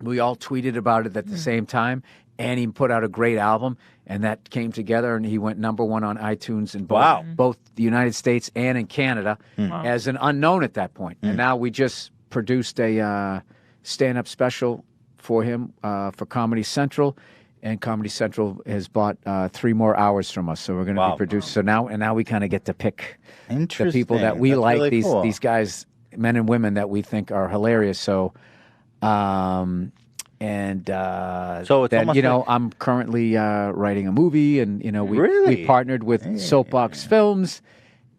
we all tweeted about it at the same time, and he put out a great album, and that came together, and he went #1 on iTunes in both the United States and in Canada as an unknown at that point. And now we just produced a stand-up special for him for Comedy Central, and Comedy Central has bought 3 more hours from us, so we're going to be produced. So now we kind of get to pick the people that we That's like, really cool. these guys, men and women that we think are hilarious. So. So it's then, almost like- I'm currently writing a movie, and we Really? partnered with Soapbox Films,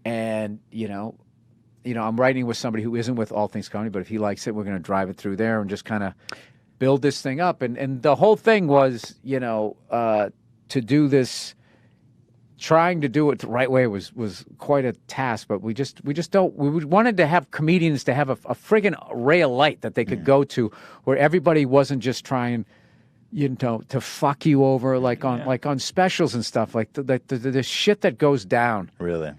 and I'm writing with somebody who isn't with All Things Comedy, but if he likes it, we're going to drive it through there and just kind of build this thing up. And the whole thing was, to do this. Trying to do it the right way was quite a task, but we wanted to have comedians to have a friggin' ray of light that they could go to, where everybody wasn't just trying, to fuck you over like on specials and stuff, like the shit that goes down. Really?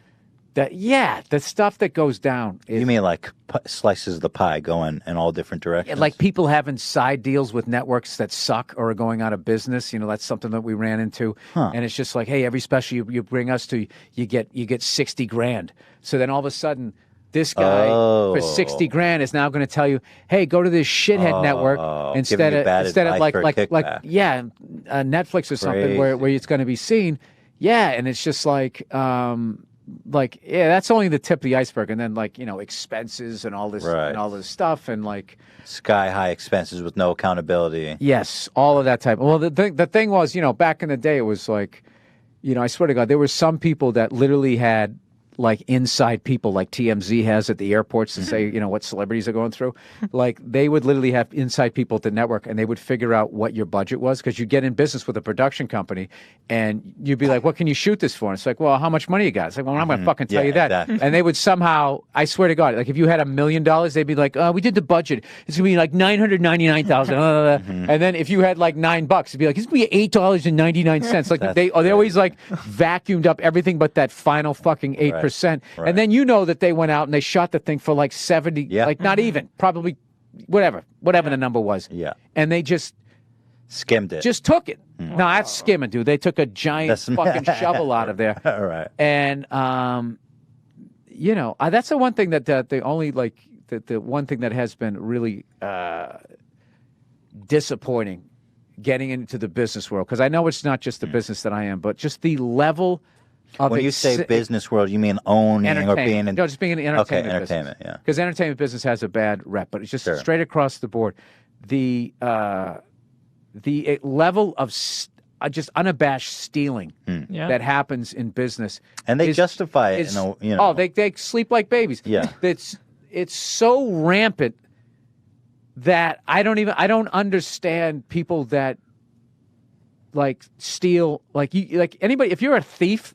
The stuff that goes down. You mean like slices of the pie going in all different directions? Like people having side deals with networks that suck or are going out of business. That's something that we ran into. And it's just like, hey, every special you bring us to, you get 60 grand. So then all of a sudden, this guy for 60 grand is now going to tell you, hey, go to this shithead network instead of like Netflix or something where it's going to be seen. Yeah, and it's just like that's only the tip of the iceberg, and then expenses and all this and all this stuff, and sky high expenses with no accountability. Yes, all of that type. Well, the thing was, back in the day, it was like, I swear to God, there were some people that literally had like inside people like TMZ has at the airports to say, what celebrities are going through. Like they would literally have inside people at the network and they would figure out what your budget was because you get in business with a production company and you'd be like, what can you shoot this for? And it's like, well, how much money you got? It's like, well, I'm going to fucking tell you that. Exactly. And they would somehow, I swear to God, like if you had $1 million, they'd be like, we did the budget. It's going to be like $999,000. And then if you had like $9, it'd be like, it's going to be $8.99. Like they always like vacuumed up everything but that final fucking 8%. Right. And then that they went out and they shot the thing for like 70, like not even, probably whatever the number was. Yeah. And they just skimmed it. Just took it. No, that's skimming, dude. They took a giant fucking shovel out of there. All right. And that's the one thing that the one thing that has been really disappointing getting into the business world, because I know it's not just the business that I am, but just the level of when you say business world, you mean owning or being in... No, just being in the entertainment business. Okay, entertainment, yeah. Because entertainment business has a bad rep, but it's just straight across the board. The level of just unabashed stealing that happens in business, and they justify it. Oh, they sleep like babies. Yeah, it's so rampant that I don't understand people that like steal like anybody. If you're a thief,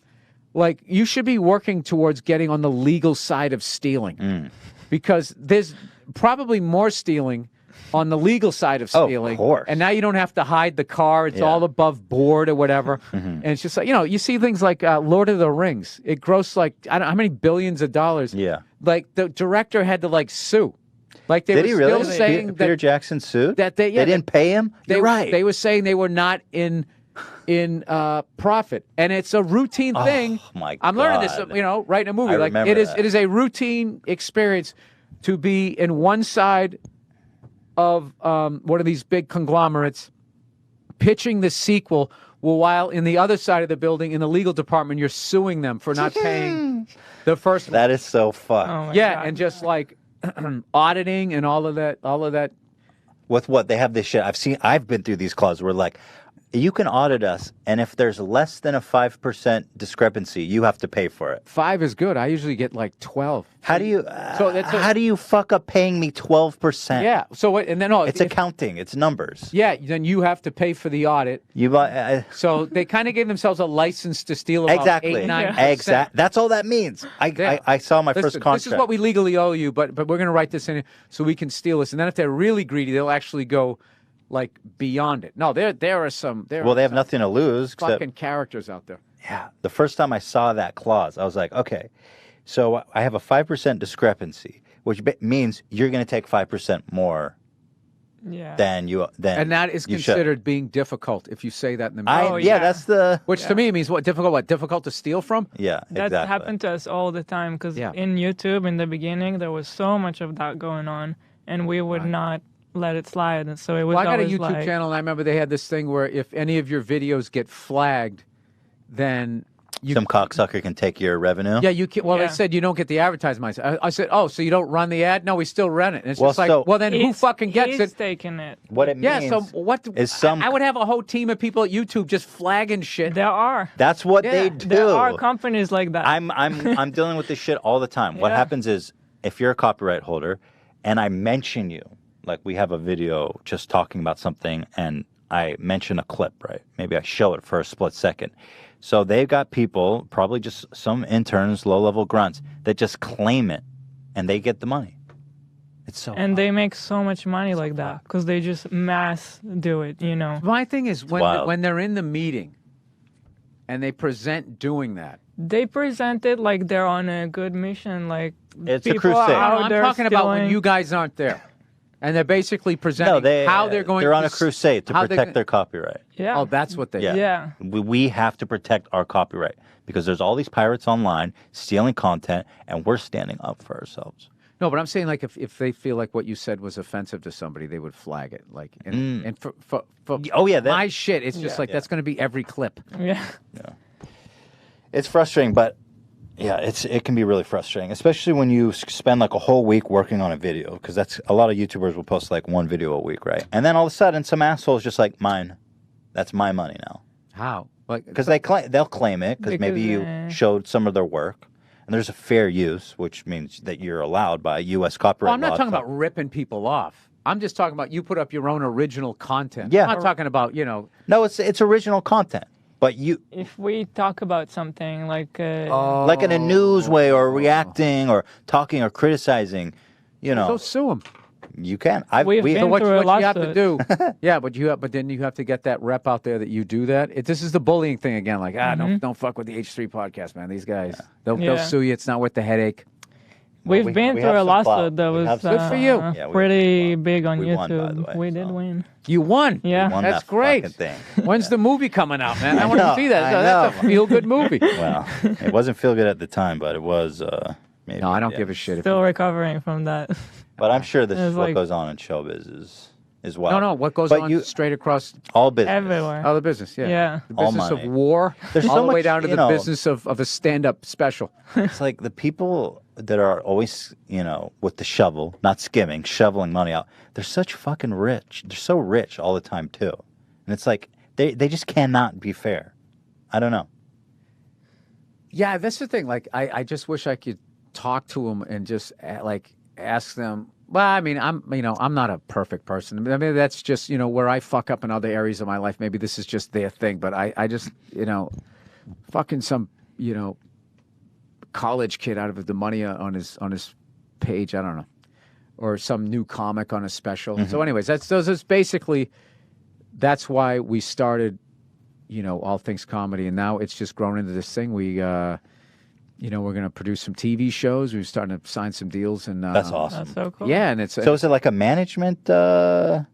like you should be working towards getting on the legal side of stealing, because there's probably more stealing on the legal side of stealing. Of course. And now you don't have to hide the car. It's all above board or whatever. And it's just like, you see things like Lord of the Rings. It grossed like, I don't know how many billions of dollars. Yeah. Like the director had to like sue. Like they Did were he really? still saying Peter Jackson sued? That they didn't pay him? You're right. They were saying they were not in profit. And it's a routine thing. Oh my God. I'm learning this, writing a movie. I like remember it is a routine experience to be in one side of one of these big conglomerates pitching the sequel, while in the other side of the building, in the legal department, you're suing them for not paying the first one. That is so fun. Oh my God. And just like auditing and all of that. With what? They have this shit. I've been through these clauses where like, you can audit us, and if there's less than a 5% discrepancy, you have to pay for it. 5 is good. I usually get like 12. How do you fuck up paying me 12%? Yeah. So it's accounting. It's numbers. Yeah. Then you have to pay for the audit. So they kind of gave themselves a license to steal about 8-9%. Exactly. That's all that means. I saw my first contract. This is what we legally owe you, but we're going to write this in so we can steal this. And then if they're really greedy, they'll actually go like beyond it. No, there are some. They have nothing to lose. Fucking characters out there. Yeah. The first time I saw that clause, I was like, okay, so I have a 5% discrepancy, which means you're going to take 5% more. Than you. And that is considered being difficult if you say that in the middle. That's the. Which to me means what? Difficult? What? Difficult to steal from? Yeah, that happened to us all the time because in YouTube in the beginning there was so much of that going on, and we would not let it slide. And so it was. Well, I got a YouTube like, channel, and I remember they had this thing where if any of your videos get flagged, then some cocksucker can take your revenue. Yeah, you can. Well, they said you don't get the advertisement. I said, oh, so you don't run the ad? No, we still run it. And it's just like, well, then who fucking gets it? Taking it. What it means? Yeah. So what is I would have a whole team of people at YouTube just flagging shit. There are. That's what they do. There are companies like that. I'm dealing with this shit all the time. What happens is if you're a copyright holder, and I mention you. Like we have a video just talking about something and I mention a clip, right? Maybe I show it for a split second. So they've got people, probably just some interns, low-level grunts, that just claim it and they get the money. It's so And they make so much money like that because they just mass do it, My thing is when they're in the meeting and they present doing that. They present it like they're on a good mission. Like it's a crusade. I'm talking about when you guys aren't there. And they're basically presenting how they're going. They're on a crusade to protect their copyright. Yeah. Oh, that's what they. Yeah. We have to protect our copyright because there's all these pirates online stealing content, and we're standing up for ourselves. No, but I'm saying like if they feel like what you said was offensive to somebody, they would flag it. Like and for my shit, it's just like that's going to be every clip. Yeah. It's frustrating, but. Yeah, it can be really frustrating, especially when you spend like a whole week working on a video, because that's a lot of YouTubers will post like one video a week, right? And then all of a sudden, some asshole's just like, mine, that's my money now. How? Because they'll claim it because maybe you showed some of their work, and there's a fair use, which means that you're allowed by U.S. copyright Well, I'm not law. talking about ripping people off. I'm just talking about you put up your own original content. Yeah. I'm not talking about, No, it's original content, but you If we talk about something like like in a news way or reacting or talking or criticizing, go sue them. you can. We've been So what through a you have to lawsuit. do? Yeah, but then you have to get that rep out there that you do that. This is the bullying thing again. Like, don't fuck with the H3 podcast, man. These guys, they'll Yeah. sue you. It's not worth the headache. We've we- been we through have a some clout. lawsuit that We was have some- Good for you. Yeah, we pretty have some big on We YouTube. won, by the way, we so. did win. You won. Yeah. won That's that great. fucking thing. When's the movie coming out, man? I want know, to see that. I That's a know. feel-good movie. Well, it wasn't feel good at the time, but it was. Maybe, No, I don't yeah. give a shit. Still recovering from that. But I'm sure this It's is what like- goes on in showbiz as well. No. What goes But on you- straight across all business. Everywhere. all the business? Yeah. Yeah. The All business of money. war, There's all so the way much, down to you the know- business of a stand-up special. It's like the people that are always, with the shovel, not skimming, shoveling money out. They're such fucking rich. They're so rich all the time too, and it's like they just cannot be fair. I don't know. Yeah, that's the thing. Like, I just wish I could talk to them and just ask them. Well, I mean, I'm not a perfect person. I mean, that's just where I fuck up in other areas of my life. Maybe this is just their thing, but I just fucking some college kid out of the money on his page. I don't know, or some new comic on a special. So, anyways, that's basically that's why we started. All things comedy, and now it's just grown into this thing. We, we're going to produce some TV shows. We're starting to sign some deals, and That's awesome. That's so cool. yeah, and it's So is it like a management? no,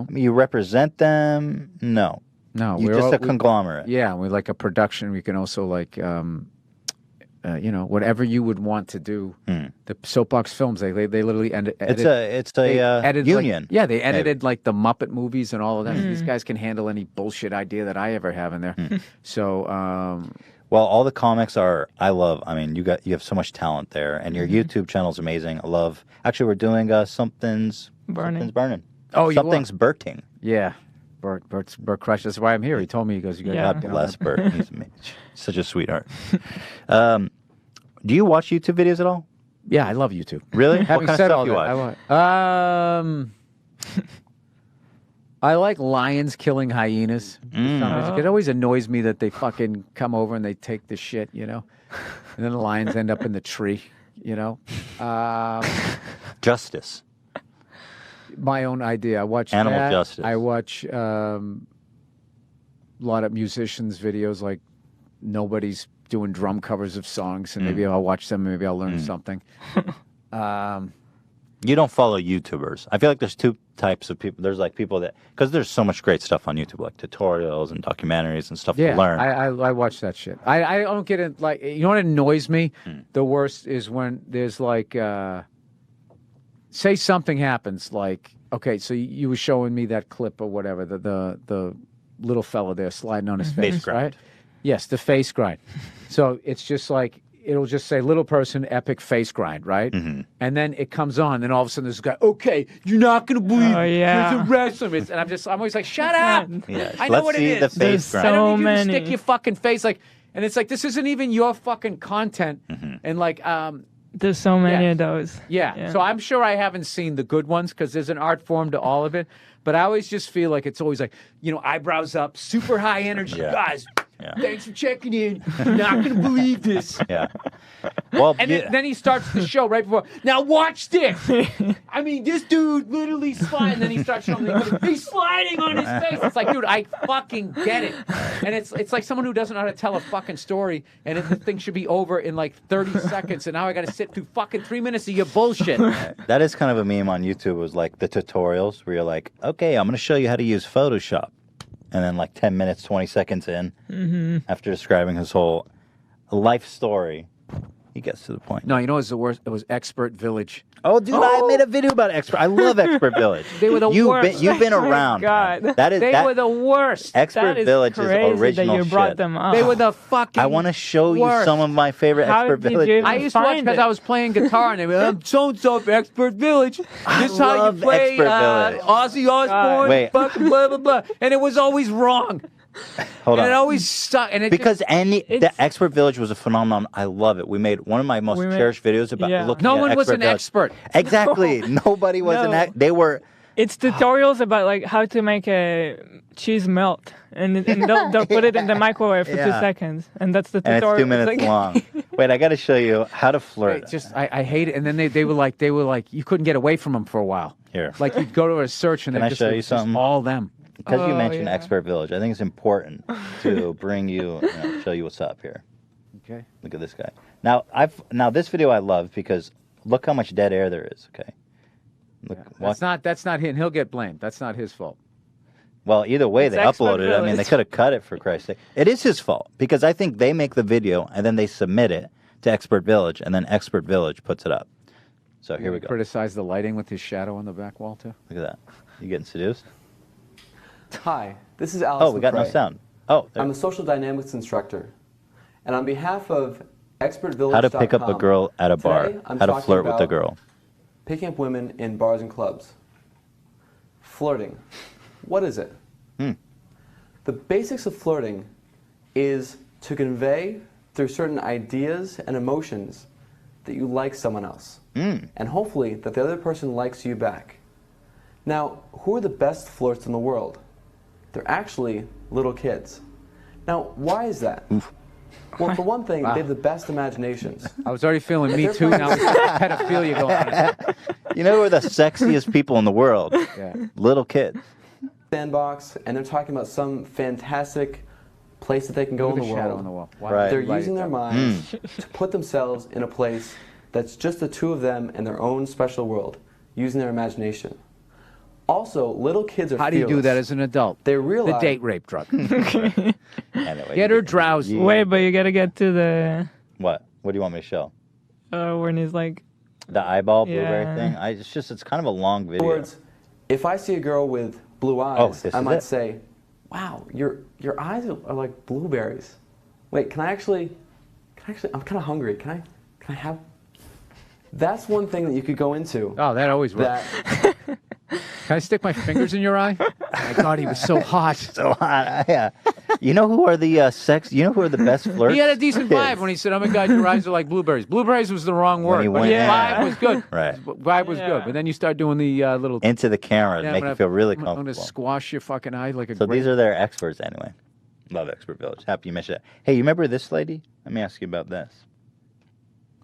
You represent them? No, no, you're just a conglomerate. Yeah, we're like a production. We can also whatever you would want to do. The Soapbox Films, they literally edit. It's they a edit, union. They edited like the Muppet movies and all of that. These guys can handle any bullshit idea that I ever have in there. So, Well, all the comics are. I mean, you have so much talent there, and your YouTube channel's amazing. I love. Actually, we're doing something's burning. Oh, you something's burting. yeah, Burr crushed. That's why I'm here. He told me, he goes, you got Yeah. God bless Bert. He's such a sweetheart. Do you watch YouTube videos at all? Yeah, I love YouTube. Really? Having what kind said of all stuff you that, watch? I like lions killing hyenas. For some reason. It always annoys me that they fucking come over and they take the shit, and then the lions end up in the tree, Justice. My own idea. I watch Animal that. justice. I watch a lot of musicians' videos, like nobody's doing drum covers of songs, and maybe I'll watch them. Maybe I'll learn something. You don't follow YouTubers. I feel like there's two types of people. There's like people that, because there's so much great stuff on YouTube, like tutorials and documentaries and stuff Yeah, to learn. I watch that shit. I don't get it. Like, what annoys me the worst is when there's like, say something happens. Like, okay, so you were showing me that clip or whatever. The little fella there sliding on his face, grind. right? Yes, the face grind. So it's just like, it'll just say little person epic face grind, right? And then it comes on, and all of a sudden there's a guy, okay, you're not gonna believe Oh, yeah. there's a wrestler. And I'm always like, shut up. Yes. I know Let's what see it the is. face There's grind. I don't so need you to many. stick your fucking face and it's like, this isn't even your fucking content. And like, There's so many Yeah. of those. yeah. So I'm sure I haven't seen the good ones because there's an art form to all of it. But I always just feel like it's always like, eyebrows up, super high energy. Yeah. Guys, Yeah. thanks for checking in. You're not going to believe this. Yeah. Well, And then he starts the show right before. Now watch this. I mean, this dude literally sliding. And then he starts showing me he's sliding on his face. It's like, dude, I fucking get it. And it's like someone who doesn't know how to tell a fucking story, and the thing should be over in like 30 seconds. And now I got to sit through fucking 3 minutes of your bullshit. that is kind of a meme on YouTube. Was like the tutorials where you're like, okay, I'm going to show you how to use Photoshop, and then like 10 minutes, 20 seconds in, after describing his whole life story, he gets to the point. No, you know what's the worst? It was Expert Village. Oh, dude, I made a video about Expert. I love Expert Village. They were the worst. You've been Oh my around. God. Man. That is They that, were the worst. Expert That is Village crazy is original that you brought shit. them up. They were the fucking I want to show you worst. some of my favorite How Expert did you Villages. even I used to watch find because it? I was playing guitar and they were, I'm so-and-so for Expert Village. This is how you love play Expert Village. Ozzy Osbourne, Wait. fucking blah, blah, blah. And it was always wrong. Hold And it on. always stuck. And it Because the It's- Expert Village was a phenomenon. I love it. We made one of my most We made- cherished videos about Yeah. looking no at one was Expert an Village. expert. Exactly. Nobody was No. They were. It's tutorials about like how to make a cheese melt, and they'll put it in the microwave for 2 Yeah. seconds, and that's the And tutorial. it's 2 minutes like- long. Wait, I got to show you how to flirt. I hate it. And then they were like you couldn't get away from them for a while. Here. Like you'd go to a search and Can they I just, show it you was just something? all them. Because you Oh, mentioned yeah. Expert Village, I think it's important to bring show you what's up here. Okay. Look at this guy. Now this video I love because look how much dead air there is. Okay. Look, That's not him. He'll get blamed. That's not his fault. Well, either way, It's they Expert uploaded it. I mean, they Village. could have cut it for Christ's sake. It is his fault because I think they make the video and then they submit it to Expert Village, and then Expert Village puts it up. So here we go. Criticize the lighting with his shadow on the back wall too. Look at that. You getting seduced? Hi, this is Alex. Oh, we got no McRae. sound. Oh, there. I'm a social dynamics instructor. And on behalf of expertvillage.com, How to pick up a girl at a bar. today I'm How to talking flirt with a about girl. Picking up women in bars and clubs. Flirting. What is it? The basics of flirting is to convey through certain ideas and emotions that you like someone else. And hopefully that the other person likes you back. Now, who are the best flirts in the world? They're actually little kids. Now, why is that? Well, for one thing, they have the best imaginations. I was already feeling Me Too. Now it's pedophilia going on. You know who are the sexiest people in the world? Yeah. Little kids. Sandbox, and they're talking about some fantastic place that they can go Look in at the the shadow world. on the wall. Right. They're Light using it their up. minds to put themselves in a place that's just the two of them in their own special world, using their imagination. Also, little kids are How do you do fearless. that as an adult? They The realize date rape drug. Anyway, Get her drowsy. Wait, but you gotta get to the What? What do you want me to show? when he's like, The eyeball blueberry Yeah. thing? It's kind of a long In video. other words, if I see a girl with blue Oh, eyes, this I is might it. say, "Wow, your eyes are like blueberries." Wait, can I actually? I'm kind of hungry. Can I have? That's one thing that you could go into. Oh, that always works. That Can I stick my fingers in your eye? My God, he was so hot. So hot. Yeah. You know who are the You know who are the best flirts? He had a decent vibe when he said, "Oh my God, your eyes are like blueberries." Blueberries was the wrong When word, he but went his in. vibe was good. Right. His vibe was good, but then you start doing the little. Into the camera, Yeah, to make I'm you feel really I'm gonna comfortable. squash your fucking eye like a. So grape. these are their experts anyway. Love Expert Village. Happy you mentioned that. Hey, you remember this lady? Let me ask you about this.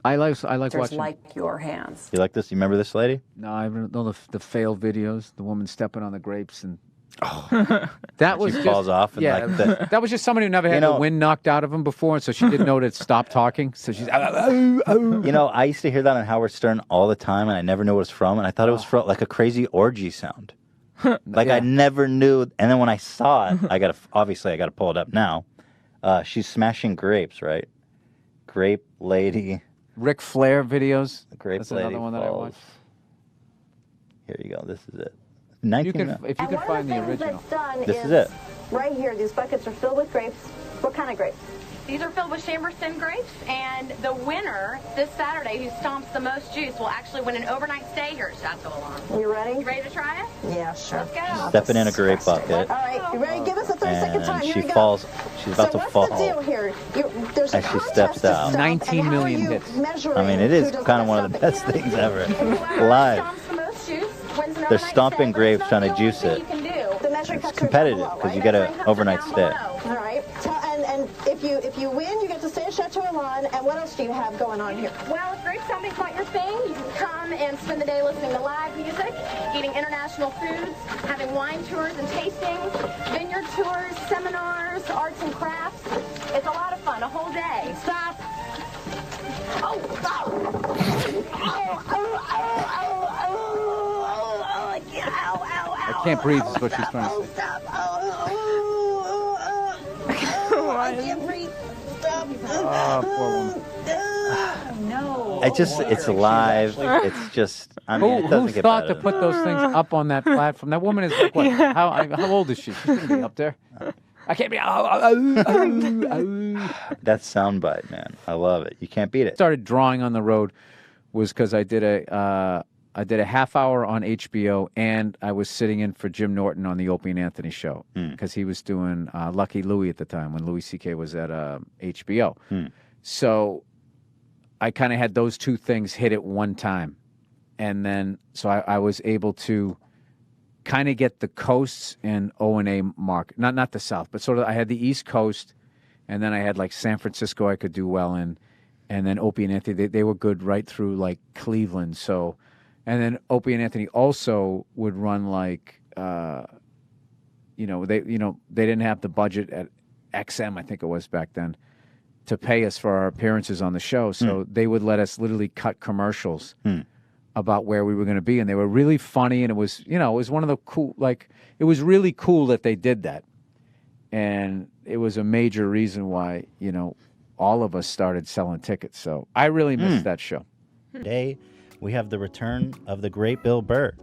I like Just watching. like your hands. You like this? You remember this lady? No, I don't know the fail videos. The woman stepping on the grapes and. That was She just, falls off and yeah, like the, that was just somebody who never had You know- the wind knocked out of him before, so she didn't know to stop talking. So she's. You know, I used to hear that on Howard Stern all the time, and I never knew what it was from, and I thought it was from like a crazy orgy sound. Like I Yeah. never knew, and then when I saw it, I got to pull it up now. She's smashing grapes, right? Grape lady, Ric Flair videos. grape That's lady another one that I falls. watched. Here you go. This is it. You 19. could, if you And could one find of the the things original. that's done This is it. right here. These buckets are filled with grapes. What kind of grapes? These are filled with Chamberston grapes, and the winner this Saturday who stomps the most juice will actually win an overnight stay here at Chateau Alon. You ready? You ready to try it? Yeah, sure. Let's go. Stepping in a grape bucket, All right, you ready? Give us a 30-second time. and Here she we go. falls. She's about so to what's fall. the deal here? There's a As she contest steps to out. stomp, 19 and how million are you hits. measuring I mean, it who is does kind of one of the best best things ever. Whoever Live. stomps the most juice wins an They're overnight stomping stay, but grapes it's trying not to the only juice thing it. you can do. The measuring cups It's are down competitive below, because right? you get Measuring an cups are overnight down stay. below. All right. And if you win, you get to stay at Chateau Alon. And what else do you have going on here? Well, if grape stomping's not your thing, you can come and spend the day listening to live music, eating international foods, having wine tours and tastings, vineyard tours, seminars, arts and crafts. It's a lot of fun, a whole day. Stop. I can't breathe is what she's trying to say. Oh, poor woman. It's live. It's just. I mean, it Who doesn't get thought better to than put those things up on that platform? That woman is like, what? How old is she? She shouldn't be up there. I can't be. that soundbite, man. I love it. You can't beat it. Started drawing on the road was because I did a I did a half hour on HBO, and I was sitting in for Jim Norton on the Opie and Anthony show because he was doing Lucky Louie at the time when Louis C.K. was at HBO. So I kind of had those two things hit at one time. And then, so I was able to kind of get the coasts and O&A market. Not the South, but sort of I had the East Coast, and then I had like San Francisco I could do well in. And then Opie and Anthony, they were good right through like Cleveland. So, and then Opie and Anthony also would run like, they didn't have the budget at XM, I think it was back then, to pay us for our appearances on the show. So they would let us literally cut commercials about where we were going to be, and they were really funny. And it was, it was one of the cool, like, it was really cool that they did that, and it was a major reason why, all of us started selling tickets. So I really missed that show. Today, we have the return of the great Bill Burr.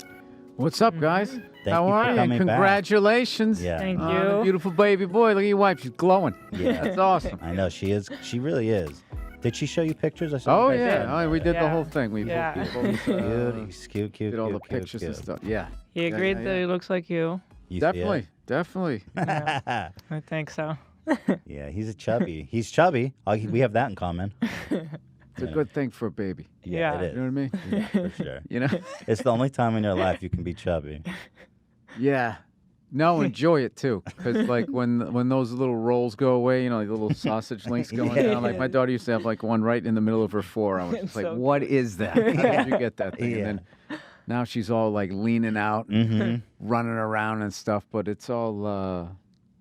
What's up, guys? How you for are you? coming back. Congratulations. Yeah. Thank The you. beautiful baby boy. Look at your wife. She's glowing. Yeah. That's awesome. I know she is. She really is. Did she show you pictures? I saw Oh, you guys yeah. We did the Yeah. whole thing. We Yeah. He's cute, cute, did all the cute, cute, pictures cute. and stuff. Yeah. He agreed that he looks like you. You see Definitely. Definitely. I think so. it? Yeah, he's a chubby. He's chubby. We have that in common. It's a good thing for a baby. Yeah. It You know what I mean? is. Yeah, for sure. You know? It's the only time in your life you can be chubby. Yeah. No, enjoy it too, because like when those little rolls go away, like the little sausage links going down. Like my daughter used to have like one right in the middle of her forearm. I was just like, So what is that? How did you get that thing? Yeah. And then now she's all like leaning out, and running around and stuff. But it's all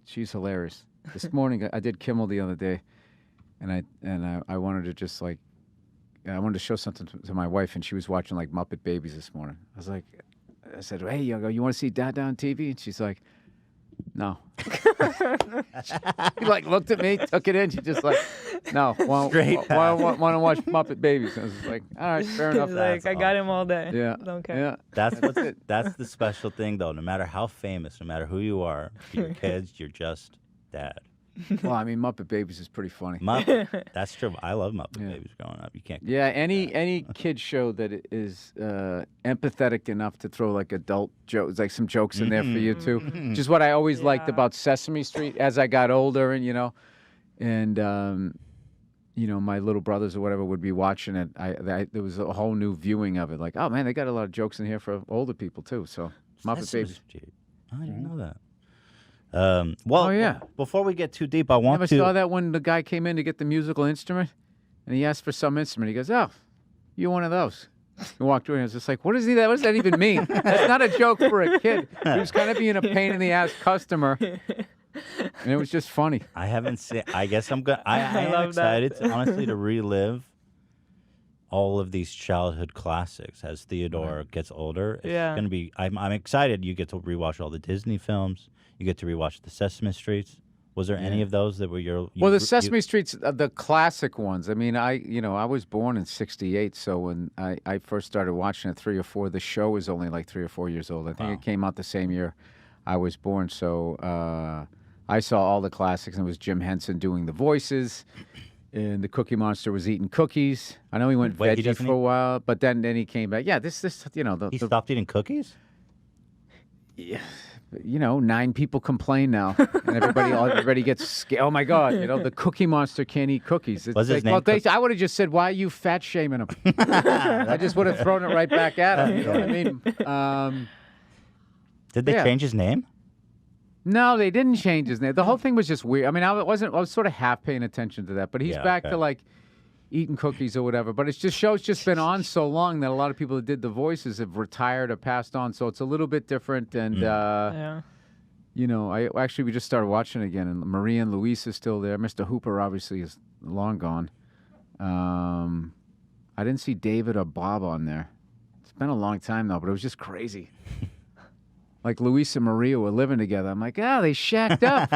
she's hilarious. This morning I did Kimmel the other day, and I wanted to just like I wanted to show something to my wife, and she was watching like Muppet Babies this morning. I said, hey, you want to see Dad on TV? And she's like, no. She like looked at me, took it in. She just like, no. Want to watch Muppet Babies? I was like, all right, fair enough. He's like, I got him all day. Yeah. Don't care. Yeah. That's the special thing, though. No matter how famous, no matter who you are, to your kids, you're just dad. Well, I mean, Muppet Babies is pretty funny. Muppet. That's true. I love Muppet Babies growing up. You can't. Yeah, any kid show that is empathetic enough to throw like adult jokes, like some jokes in there for you too, which is what I always liked about Sesame Street as I got older, and my little brothers or whatever would be watching it. There was a whole new viewing of it. Like, oh man, they got a lot of jokes in here for older people too. So Muppet Babies. I didn't know that. Before we get too deep, I want Never to. saw that when the guy came in to get the musical instrument, and he asked for some instrument. He goes, "Oh, you're one of those." He walked away, and I was just like, "What does that even mean? That's not a joke for a kid." He was kind of being a pain in the ass customer, and it was just funny. I haven't seen. I guess I'm good. I am love excited, that. honestly, to relive all of these childhood classics as Theodore gets older. It's gonna be. I'm excited. You get to rewatch all the Disney films. You get to rewatch the Sesame Streets. Was there any of those that were your? Well, the Sesame Streets, the classic ones. I mean, I was born in '68, so when I first started watching it, 3 or 4, the show was only like 3 or 4 years old. I think it came out the same year I was born. So I saw all the classics, and it was Jim Henson doing the voices, and the Cookie Monster was eating cookies. I know he went veggie for a while, but then he came back. Yeah, this he stopped eating cookies. Yeah. 9 people complain now, and everybody gets scared. Oh my God! The Cookie Monster can't eat cookies. It's Was his name I would have just said, "Why are you fat shaming him?" I just would have thrown it right back at him. You know what I mean? Did they change his name? No, they didn't change his name. The whole thing was just weird. I mean, I was sort of half paying attention to that, but he's back to like eating cookies or whatever. But show's just been on so long that a lot of people that did the voices have retired or passed on. So it's a little bit different. And, we just started watching again. And Marie and Luis is still there. Mr. Hooper obviously is long gone. I didn't see David or Bob on there. It's been a long time, though, but it was just crazy. Like Luis and Maria were living together. I'm like, they shacked up.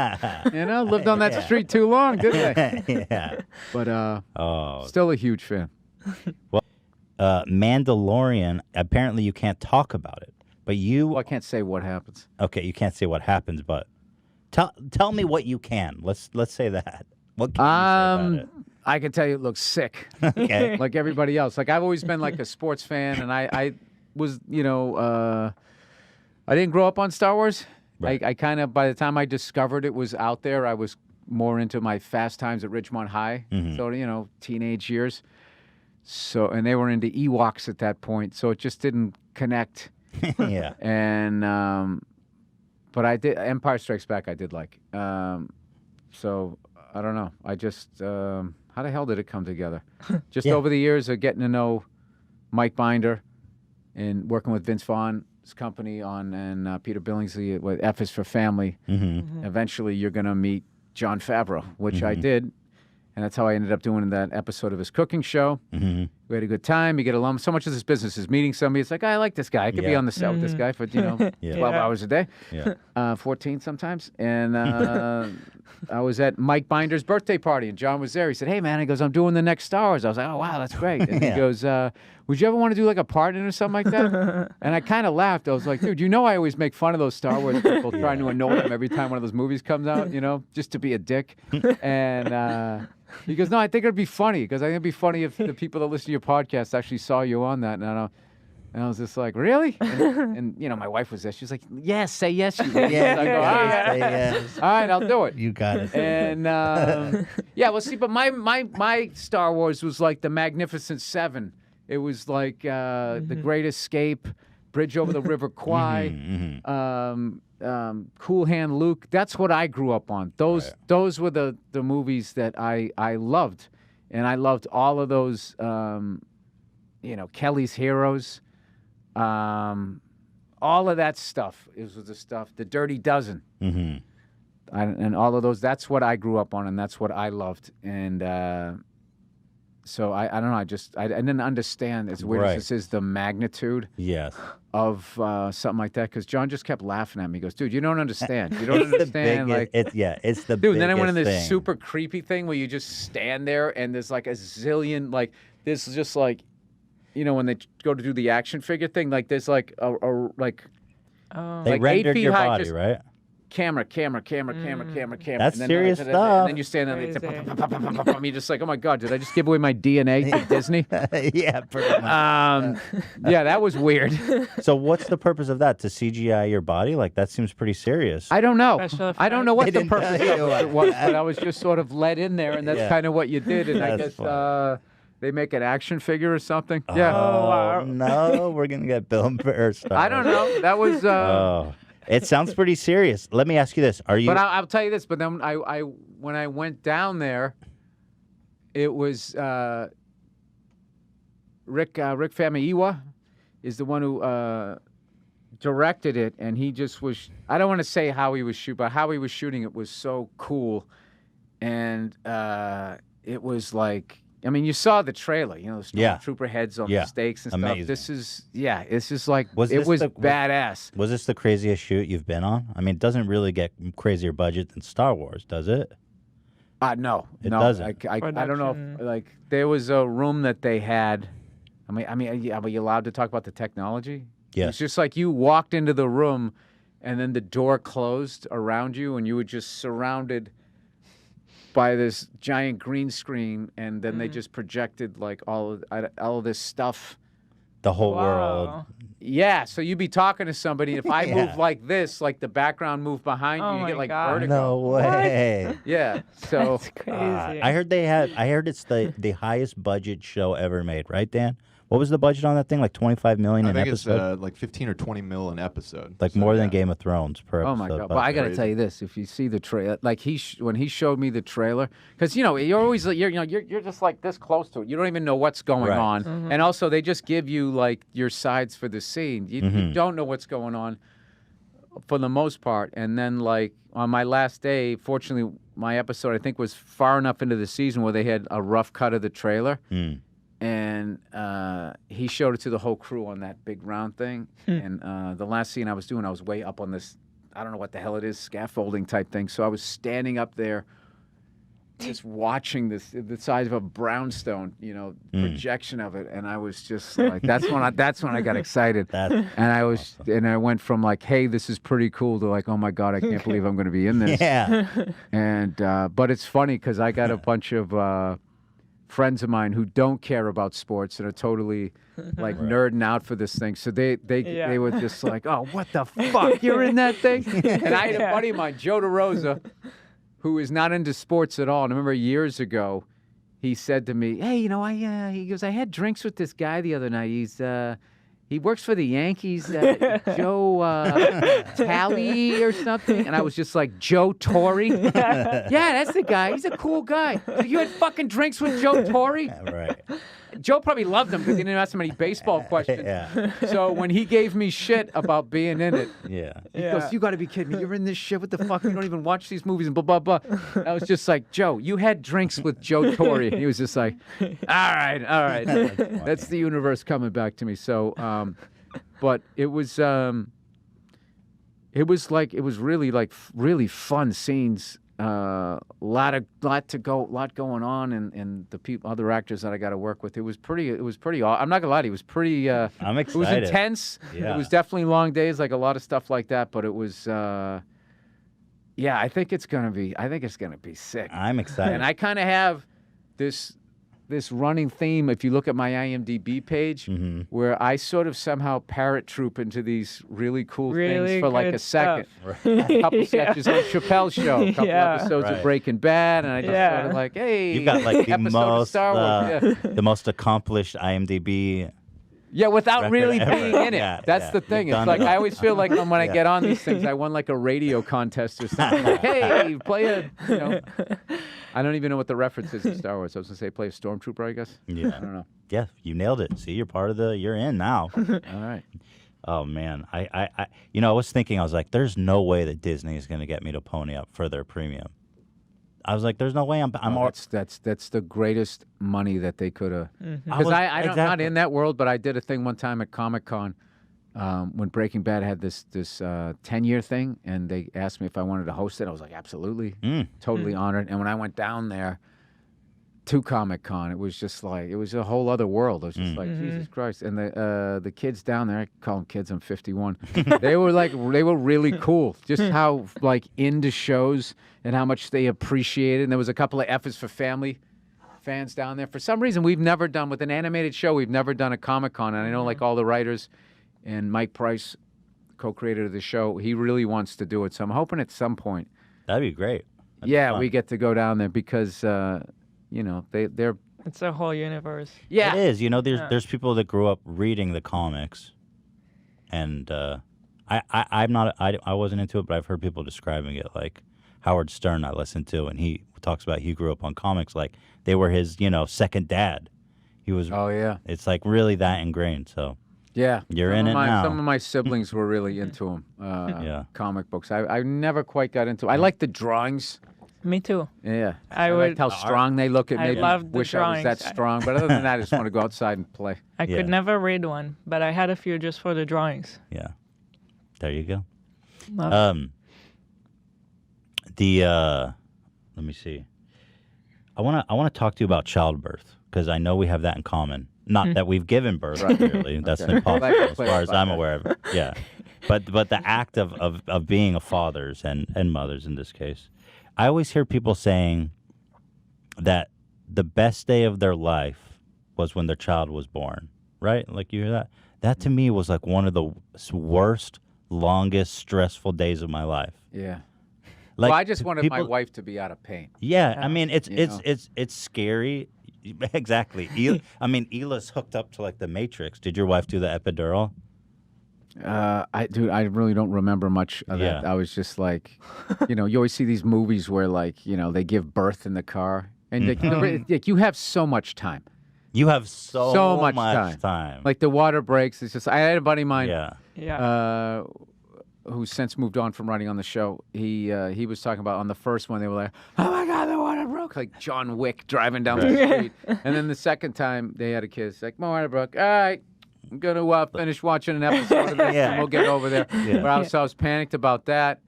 Lived on that street too long, didn't they? Yeah. But still a huge fan. Well, Mandalorian, apparently you can't talk about it. But I can't say what happens. Okay, you can't say what happens, but tell me what you can. Let's say that. What can you say about it? I can tell you it looks sick. Okay. Like everybody else. Like I've always been like a sports fan, and I was, I didn't grow up on Star Wars. Right. I kind of, by the time I discovered it was out there, I was more into my Fast Times at Ridgemont High. So, teenage years. So, and they were into Ewoks at that point. So it just didn't connect. Yeah. And, but I did, Empire Strikes Back I did like. So I don't know. I just, how the hell did it come together? Just over the years of getting to know Mike Binder and working with Vince Vaughn's company and Peter Billingsley with F is for Family. Eventually you're going to meet Jon Favreau, which I did. And that's how I ended up doing that episode of his cooking show. We had a good time. You get along. So much of this business is meeting somebody. It's like, I like this guy. I could be on the set with this guy for, 12 hours a day. 14 sometimes. And I was at Mike Binder's birthday party, and John was there. He said, hey, man. He goes, I'm doing the next Star Wars. I was like, oh, wow, that's great. And he goes, would you ever want to do like a part in or something like that? And I kind of laughed. I was like, dude, I always make fun of those Star Wars people trying to annoy them every time one of those movies comes out, just to be a dick. And he goes, no, I think it'd be funny, because I think it'd be funny if the people that listen to your podcast actually saw you on that. And I was just like, really? And my wife was there. She was like, yes, say yes. You will. Yeah, I go, all right. say yes. All right, I'll do it. You got it. And well, see, but my Star Wars was like the Magnificent Seven. It was like The Great Escape, Bridge Over the River Kwai, Cool Hand Luke. That's what I grew up on. Those were the movies that I loved, and I loved all of those. Kelly's Heroes, all of that stuff. It was the stuff. The Dirty Dozen, and all of those. That's what I grew up on, and that's what I loved. And so I don't know. I didn't understand, as weird as this is, the magnitude of something like that. Because John just kept laughing at me. He goes, dude, you don't understand. You don't understand. It's the dude. And then I went in this thing. super creepy thing where you just stand there and there's like a zillion, like this is just like, when they go to do the action figure thing, like there's like They like 8 rendered feet your high, body, just right? Camera. That's and then, serious and stuff. then you stand there and it's like, you're just like, oh my God, did I just give away my DNA to Disney? Yeah, pretty much. Yeah, that was weird. So what's the purpose of that? To CGI your body? Like, that seems pretty serious. I don't know. Special I don't know what They the didn't purpose tell you of it was, but I was just sort of let in there, and that's kind of what you did. And I That's guess funny. they make an action figure or something. Yeah. Oh, no, we're going to get Bill and Burr stuff. I don't know. That was... It sounds pretty serious. Let me ask you this. Are you... But I'll tell you this. But then I when I went down there, it was Rick Famuyiwa is the one who directed it, and he just was. I don't want to say how he was shooting, but how he was shooting it was so cool, and it was like. I mean, you saw the trailer, the stormtrooper heads on the stakes and Amazing. stuff. This is, it's just like, Was it this was the- badass. Was this the craziest shoot you've been on? I mean, it doesn't really get crazier budget than Star Wars, does it? No, It no, doesn't. I don't know. If, there was a room that they had. I mean, are you allowed to talk about the technology? Yes. It's just like you walked into the room, and then the door closed around you, and you were just surrounded by this giant green screen, and then they just projected like all of this stuff. The whole world. Yeah, so you'd be talking to somebody. If I move like this, like the background moved behind you, Oh you my get like God. vertigo. No way. Yeah, so That's crazy. I heard it's the highest budget show ever made, right, Dan? What was the budget on that thing? Like $25 million I an think episode? it's like 15 or 20 mil an episode. Like So, more than yeah. Game of Thrones per episode. Oh my God! but- But I got to crazy. tell you this: if you see the trailer, like when he showed me the trailer, because you're always you're just like this close to it. You don't even know what's going Right. on, and also they just give you like your sides for the scene. You don't know what's going on for the most part. And then like on my last day, fortunately, my episode I think was far enough into the season where they had a rough cut of the trailer. And he showed it to the whole crew on that big round thing. And the last scene I was doing, I was way up on this, I don't know what the hell it is, scaffolding type thing. So I was standing up there just watching the size of a brownstone, projection of it. And I was just like, that's when I got excited. That's And I went from like, hey, this is pretty cool to like, oh my God, I can't believe I'm going to be in this. Yeah. And but it's funny because I got a bunch of friends of mine who don't care about sports and are totally like nerding out for this thing. So they were just like, oh, what the fuck? You're in that thing? And I had a buddy of mine, Joe DeRosa, who is not into sports at all. And I remember years ago, he said to me, hey, you know, he goes, I had drinks with this guy the other night. He works for the Yankees, Joe Talley or something. And I was just like, Joe Torre? Yeah, that's the guy. He's a cool guy. So you had fucking drinks with Joe Torre? Right. Joe probably loved him because he didn't ask so many baseball questions. Yeah. So when he gave me shit about being in it, Yeah. he goes, you got to be kidding me. You're in this shit. What the fuck? You don't even watch these movies and blah, blah, blah. And I was just like, Joe, you had drinks with Joe Torre. He was just like, all right. That's the universe coming back to me. So, but it was really fun scenes. Lot going on, and the other actors that I got to work with. It was pretty. I'm not gonna lie to you. It was pretty. I'm excited. It was intense. Yeah. It was definitely long days, like a lot of stuff like that. But it was. Yeah, I think it's gonna be sick. I'm excited. And I kind of have this running theme, if you look at my IMDb page, where I sort of somehow parrot troop into these really cool things for like a second. A couple sketches on Chappelle's show, a couple episodes of Breaking Bad, and I just sort of like, hey, you've got like the episode of Star Wars. the most accomplished IMDb. Yeah, without record really ever. being in it. Yeah, That's the thing. You've It's done like it. I always feel like when I get on these things, I won like a radio contest or something. Like, hey, play a, I don't even know what the reference is in Star Wars. I was gonna say play a stormtrooper, I guess. Yeah. I don't know. Yeah, you nailed it. See, you're in now. All right. Oh man, I was thinking, I was like, there's no way that Disney is gonna get me to pony up for their premium. I was like, there's no way I'm That's the greatest money that they could have. Mm-hmm. Because I'm not in that world, but I did a thing one time at Comic-Con when Breaking Bad had this 10-year thing, and they asked me if I wanted to host it. I was like, absolutely, totally honored. And when I went down there to Comic-Con, it was just like, it was a whole other world. It was just like, Jesus Christ. And the kids down there, I call them kids, I'm 51. they were really cool. Just how like into shows and how much they appreciated. And there was a couple of F's for family fans down there. For some reason, we've never done, with an animated show, we've never done a Comic-Con. And I know like all the writers and Mike Price, co-creator of the show, he really wants to do it. So I'm hoping at some point. That'd be great. That'd be fun. We get to go down there because, they're. It's a whole universe. Yeah. It is. There's people that grew up reading the comics, and I wasn't into it, but I've heard people describing it like Howard Stern. I listened to, and he talks about he grew up on comics like they were his second dad. He was. Oh yeah. It's like really that ingrained. So. Yeah, you're in it now. Some of my siblings were really into them. Yeah. Comic books. I never quite got into. I like the drawings. Me too. Yeah, I liked how strong they look. It I made me love the wish I was that drawings. strong. But other than that, I just want to go outside and play. I could never read one, but I had a few just for the drawings. Yeah. There you go. Love Let me see. I want to talk to you about childbirth because I know we have that in common. Not that we've given birth, really. That's impossible as far as I'm aware of it. Yeah. But the act of being a father's and mother's in this case. I always hear people saying that the best day of their life was when their child was born, right? Like you hear that? That to me was like one of the worst, longest, stressful days of my life. Yeah. Like, I just wanted my wife to be out of pain. Yeah, I mean it's scary. Exactly. Hila's hooked up to like the Matrix. Did your wife do the epidural? I really don't remember much of that. I was just like, you always see these movies where like, they give birth in the car, and like, you have so much time. You have so much time. Like the water breaks. It's just I had a buddy of mine. Yeah. Who's since moved on from writing on the show. He was talking about on the first one they were like, oh my God, the water broke, like John Wick driving down the street. And then the second time they had a kid, it's like, my water broke. All right, I'm gonna finish watching an episode of this and we'll get over there. Yeah. But I was panicked about that,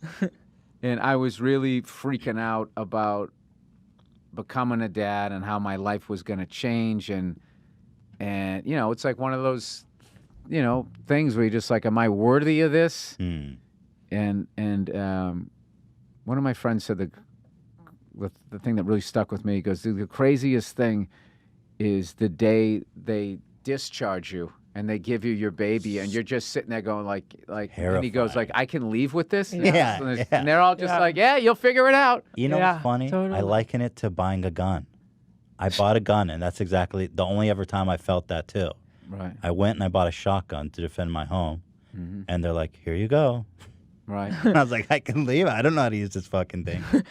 and I was really freaking out about becoming a dad and how my life was gonna change, and it's like one of those things where you're just like, am I worthy of this? And one of my friends said the thing that really stuck with me, he goes, the craziest thing is the day they discharge you and they give you your baby, and you're just sitting there going like, and he goes like, I can leave with this. Yeah, And they're all just like, yeah, you'll figure it out. You know what's funny? totally. I liken it to buying a gun. I bought a gun, and that's exactly the only ever time I felt that too. Right. I went and I bought a shotgun to defend my home, and they're like, "Here you go." Right. And I was like, "I can leave. I don't know how to use this fucking thing." So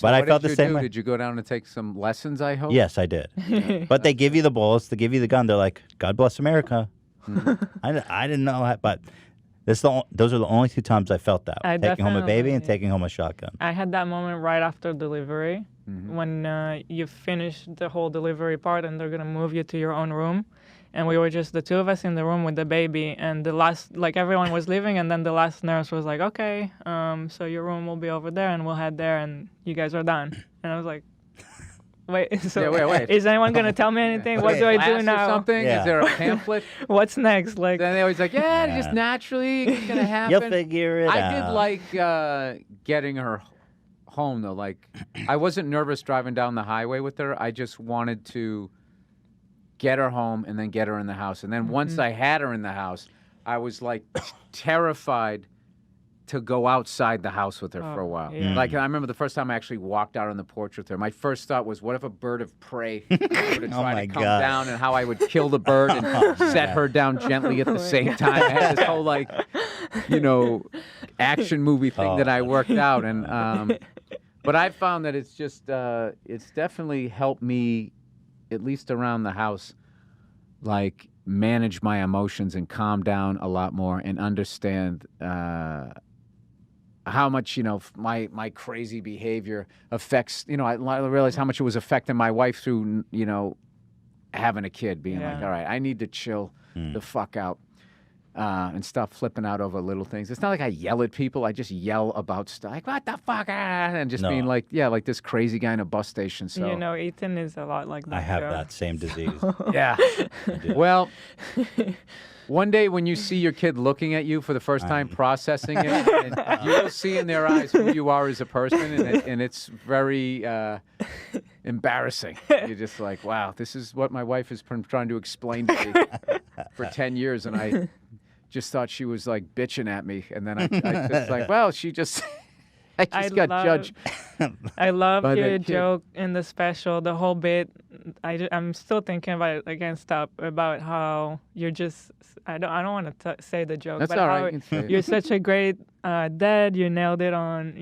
but I what felt did the you same do? way. Did you go down and take some lessons? I hope. Yes, I did. But they give you the bullets, they give you the gun. They're like, "God bless America." I didn't know that, but those are the only 2 times I felt that: taking home a baby and taking home a shotgun. I had that moment right after delivery when you finish the whole delivery part and they're going to move you to your own room. And we were just the 2 of us in the room with the baby, and the last, like everyone was leaving, and then the last nurse was like, okay, so your room will be over there and we'll head there and you guys are done. And I was like, wait, so wait. is anyone going to tell me anything? What do I do now? Or something? Yeah. Is there a pamphlet? What's next? Like, Then they always like, just naturally it's going to happen. You'll figure it out. I did like getting her home, though. Like, I wasn't nervous driving down the highway with her. I just wanted to get her home and then get her in the house. And then once I had her in the house, I was like terrified to go outside the house with her for a while. yeah. Like, I remember the first time I actually walked out on the porch with her. My first thought was, what if a bird of prey were to try my to come God. down, and how I would kill the bird and set her down gently at the same time. I had this whole, like, action movie thing that I worked out. And but I found that it's just, it's definitely helped me, at least around the house, like, manage my emotions and calm down a lot more and understand how much, my crazy behavior affects, I realized how much it was affecting my wife through, having a kid, being like, all right, I need to chill the fuck out and stop flipping out over little things. It's not like I yell at people. I just yell about stuff. Like, what the fuck? And just being like, like this crazy guy in a bus station. So Ethan is a lot like that. I have too. that same disease. Yeah. Well, one day when you see your kid looking at you for the first time, processing it, and you will see in their eyes who you are as a person, and it's very embarrassing. You're just like, wow, this is what my wife has been trying to explain to me for 10 years, and I just thought she was like bitching at me, and then I just like, well, she just... I just got judged. I love by your that kid. joke in the special, the whole bit. I'm still thinking about it. I can't stop about how you're just. I don't want to say the joke, That's but all how right. You can say it. you're such a great dad. You nailed it on.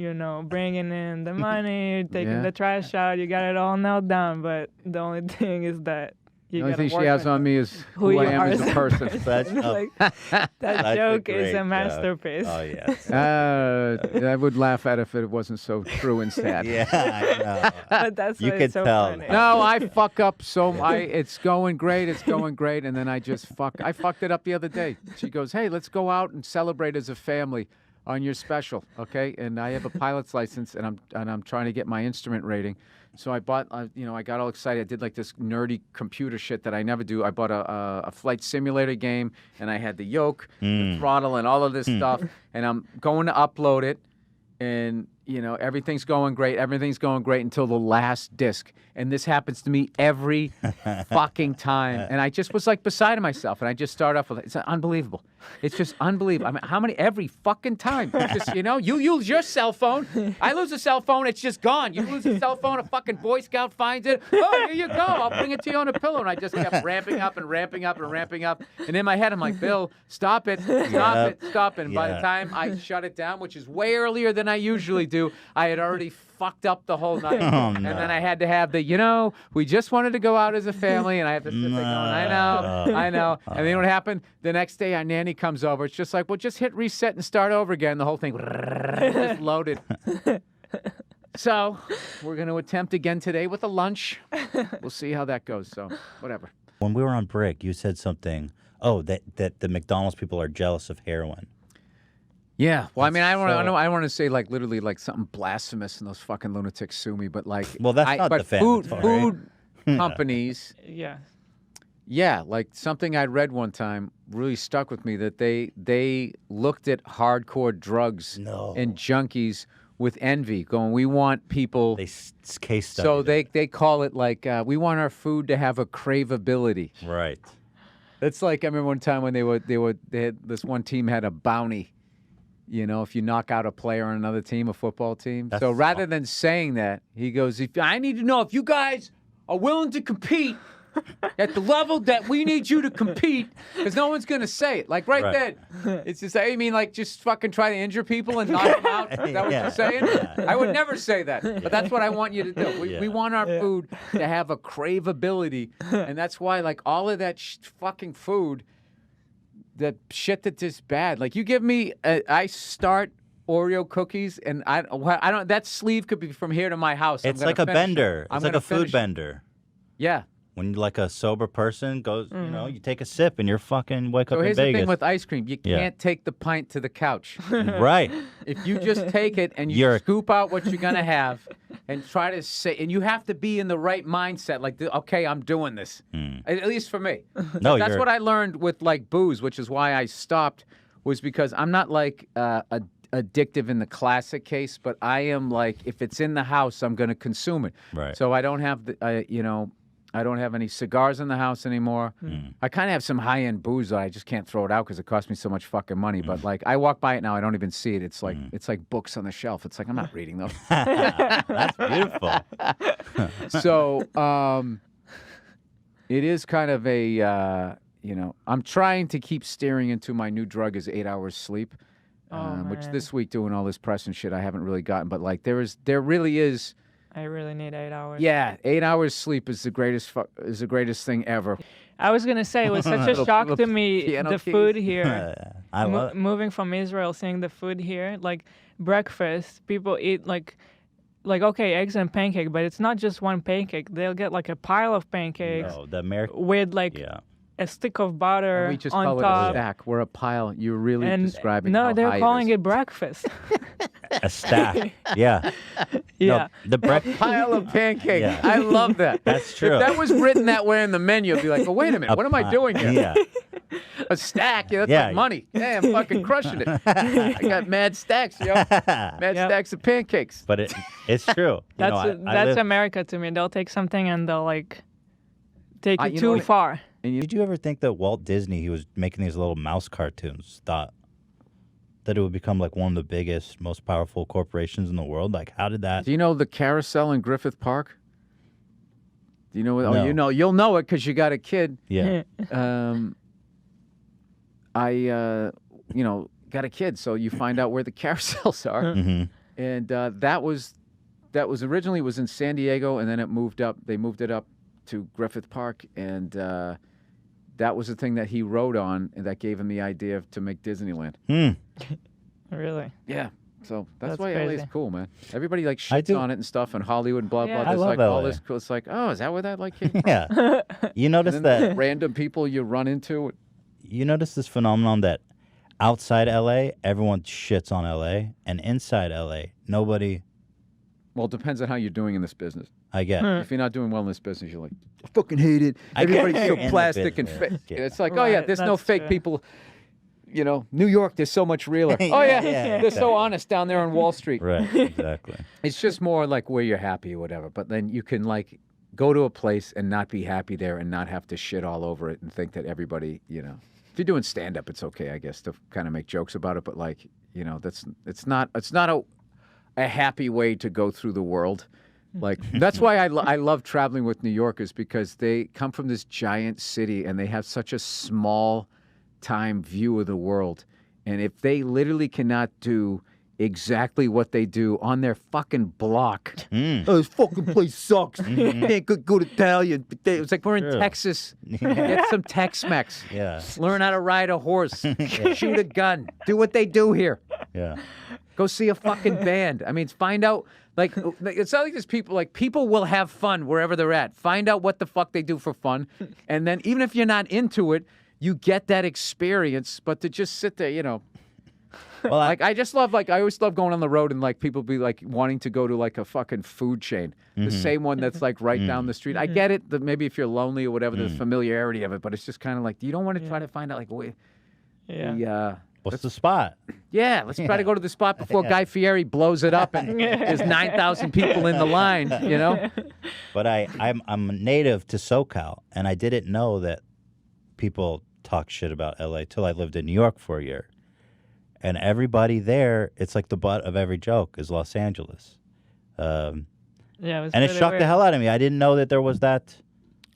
Bringing in the money, taking the trash out. You got it all nailed down. But the only thing is that. The only thing she has on me is who I am as a person. That joke is a masterpiece. Oh, yes. I would laugh at it if it wasn't so true and sad. Yeah, I know. But that's You why could it's so tell. funny. No, I fuck up so it's going great, and then I just I fucked it up the other day. She goes, hey, let's go out and celebrate as a family on your special, okay? And I have a pilot's license, and I'm trying to get my instrument rating. So I bought, I got all excited. I did like this nerdy computer shit that I never do. I bought a flight simulator game, and I had the yoke, the throttle, and all of this stuff. And I'm going to upload it, and everything's going great. Everything's going great until the last disc. And this happens to me every fucking time. And I just was like beside myself. And I just start off with, it's unbelievable. It's just unbelievable. I mean, how many, every fucking time. It's just, you use your cell phone. I lose a cell phone, it's just gone. You lose a cell phone, a fucking Boy Scout finds it. Oh, here you go. I'll bring it to you on a pillow. And I just kept ramping up and ramping up and ramping up. And in my head, I'm like, Bill, stop it. Stop it. And by the time I shut it down, which is way earlier than I usually do, I had already fucked up the whole night. Oh, no. And then I had to have the, we just wanted to go out as a family, and I have to sit there going, I know. And then what happened? The next day, our nanny comes over. It's just like, well, just hit reset and start over again. The whole thing just loaded. So we're going to attempt again today with a lunch. We'll see how that goes. So whatever. When we were on break, you said something. Oh, that the McDonald's people are jealous of heroin. Yeah. Well, I mean, I don't want to say like literally like something blasphemous and those fucking lunatics sue me, but like, Well, that's not defamatory. Food companies. Yeah. Yeah, like something I read one time really stuck with me, that they looked at hardcore drugs and junkies with envy, going, we want people. They case study. So they call it like, we want our food to have a craveability. Right. It's like, I remember one time when they had this one team had a bounty. You know, if you knock out a player on another team, a football team. So rather than saying that, he goes, I need to know if you guys are willing to compete at the level that we need you to compete, because no one's going to say it. Like right then, it's just, I mean, like just fucking try to injure people and knock them out. Is that what you're saying? I would never say that, but that's what I want you to do. We want our food to have a craveability, and that's why like all of that fucking food, that shit that's just bad. Like you give me, I start Oreo cookies, and I don't. That sleeve could be from here to my house. It's like a bender. It's like a food bender. Yeah. When like a sober person goes, you know, you take a sip and you're fucking wake up in Vegas. So here's the thing with ice cream. You can't take the pint to the couch. Right. If you just take it and you scoop out what you're going to have and try to say, and you have to be in the right mindset. Like, okay, I'm doing this. At least for me. No, that's what I learned with like booze, which is why I stopped, was because I'm not like addictive in the classic case, but I am like, if it's in the house, I'm going to consume it. Right. So I don't have the, I don't have any cigars in the house anymore. I kind of have some high-end booze that I just can't throw it out because it costs me so much fucking money. But like, I walk by it now, I don't even see it. It's like it's like books on the shelf. It's like I'm not reading those. That's beautiful. So it is kind of a I'm trying to keep steering into my new drug is 8 hours sleep, which this week doing all this press and shit I haven't really gotten. But like there really is. I really need 8 hours. Yeah, 8 hours sleep is the greatest thing ever. I was gonna say it was such a shock to me the food here. I love it. Moving from Israel, seeing the food here, like breakfast, people eat like okay, eggs and pancake, but it's not just one pancake. They'll get like a pile of pancakes. No, the American with like a stick of butter and we just on call top. it a stack. We're a pile. You're really describing. No, how they're high calling it it breakfast. A stack. Yeah. Yeah. No, the pile of pancakes. Yeah. I love that. That's true. If that was written that way in the menu, I'd be like, oh, wait a minute. What am I doing here? Yeah. A stack? Yeah, that's like money. Yeah, I'm fucking crushing it. I got mad stacks, yo. Mad stacks of pancakes. But it's true. That's America to me. They'll take something and they'll like take it too far. Did you ever think that Walt Disney, he was making these little mouse cartoons, thought that it would become like one of the biggest, most powerful corporations in the world? Like, how did that? Do you know the carousel in Griffith Park? Do you know? No. Oh, you'll know it because you got a kid. Yeah. I got a kid, so you find out where the carousels are. Mm-hmm. And that was originally was in San Diego, and then it moved up. They moved it up to Griffith Park, and that was the thing that he wrote on, and that gave him the idea to make Disneyland. Really? Yeah. So that's why crazy. LA is cool, man. Everybody like shits on it and stuff, and Hollywood and blah blah. There's love like LA. all this cool. It's like, oh, is that where that like came from? Yeah. You notice And then that random people you run into. you notice this phenomenon that outside LA, everyone shits on LA, and inside LA, nobody. Well, it depends on how you're doing in this business. I get. If you're not doing well in this business, you're like, I fucking hate it. Everybody's so In the plastic and business, fake. yeah. It's like, oh yeah, there's no that's fake true. people. You know, New York, they're so much realer. Oh yeah, they're so honest down there on Wall Street. Right. Exactly. It's just more like where you're happy or whatever. But then you can like go to a place and not be happy there and not have to shit all over it and think that everybody, you know. If you're doing stand up, it's okay, I guess, to kind of make jokes about it. But like, you know, it's not a happy way to go through the world. Like that's why I love traveling with New Yorkers, because they come from this giant city and they have such a small time view of the world. And if they literally cannot do exactly what they do on their fucking block, oh, this fucking place sucks. Can't go to Italian. It's like we're in Texas. Get some Tex-Mex. Yeah. Learn how to ride a horse. Shoot a gun. Do what they do here. Yeah. Go see a fucking band. I mean, find out. Like, it's not like there's people, like, people will have fun wherever they're at. Find out what the fuck they do for fun. And then, even if you're not into it, you get that experience. But to just sit there, you know. Well, like, I just love, like, I always love going on the road and, like, people be, like, wanting to go to, like, a fucking food chain. The same one that's, like, right down the street. I get it, that maybe if you're lonely or whatever, the familiarity of it. But it's just kind of like, you don't want to try to find out, like, Yeah. What's the spot? Yeah, let's try to go to the spot before Guy Fieri blows it up and there's 9,000 people in the line, you know? But I'm native to SoCal, and I didn't know that people talk shit about LA till I lived in New York for a year. And everybody there, it's like the butt of every joke is Los Angeles. Yeah, it was and it really shocked weird. the hell out of me. I didn't know that there was that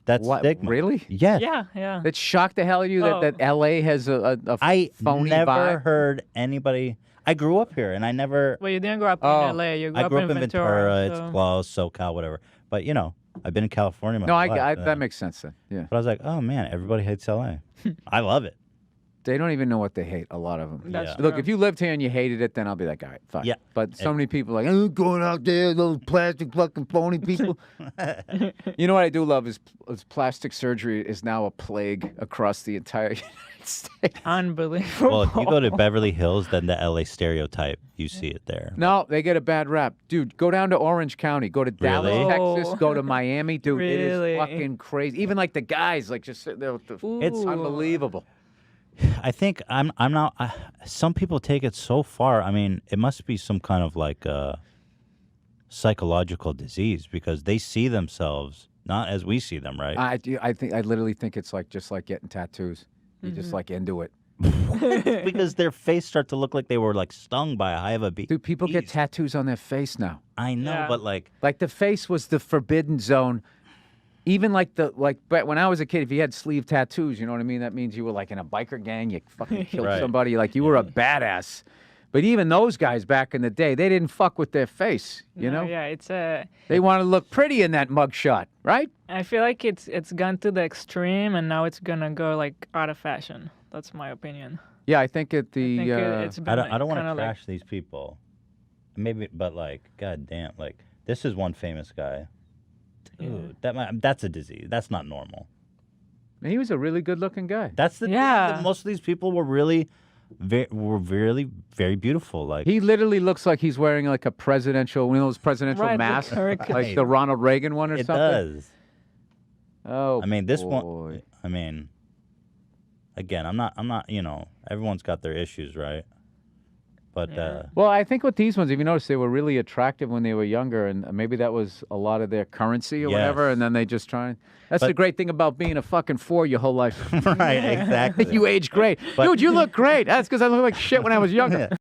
stigma. Really? Yes. Yeah. It shocked the hell out of you that LA has a I phony never vibe? heard anybody. I grew up here, and I never. Well, you didn't grow up in LA. You grew I up grew up in Ventura. It's close, SoCal, whatever. But I've been in California. My No, whole life, that makes sense then. Yeah. But I was like, oh man, everybody hates LA. I love it. They don't even know what they hate, a lot of them. That's Look, true. if you lived here and you hated it, then I'll be like, all right, fine. Yeah. But so many people are like, oh, going out there, those plastic fucking phony people. You know what I do love is plastic surgery is now a plague across the entire United States. Unbelievable. Well, if you go to Beverly Hills, then the LA stereotype, you see it there. No, they get a bad rap. Dude, go down to Orange County. Go to Dallas, Really? Texas. Go to Miami. Dude, it Really? is fucking crazy. Even like the guys, like just sitting there with the... It's unbelievable. I think I'm not. Some people take it so far. I mean, it must be some kind of like psychological disease because they see themselves not as we see them, right? I literally think it's like just like getting tattoos. You just like into it. Because their face start to look like they were like stung by a hive of bees. Dude, people get tattoos on their face now. I know, Yeah. but like Like the face was the forbidden zone. Even but when I was a kid, if you had sleeve tattoos, you know what I mean? That means you were like in a biker gang, you fucking killed Right. somebody, like you were a badass. But even those guys back in the day, they didn't fuck with their face, you know? Yeah, it's a. They want to look pretty in that mugshot, right? I feel like it's gone to the extreme, and now it's gonna go like out of fashion. That's my opinion. Yeah, I think I think it's been I don't want to kinda like- trash these people. Maybe, but like, goddamn, like this is one famous guy. Dude, that's a disease. That's not normal. he was a really good-looking guy. That's the thing, Yeah. that most of these people were really very beautiful. Like He literally looks like he's wearing like a presidential, one of those presidential Right, the masks, caricature. like the Ronald Reagan one or it something. does. Oh, I mean, this boy. one. I mean, again, I'm not. Everyone's got their issues, right? But Well, I think with these ones, if you notice, they were really attractive when they were younger, and maybe that was a lot of their currency or whatever, Yes. and then they just try. That's But- the great thing about being a fucking 4 your whole life. right, exactly. You age great. But- Dude, you look great. That's because I look like shit when I was younger.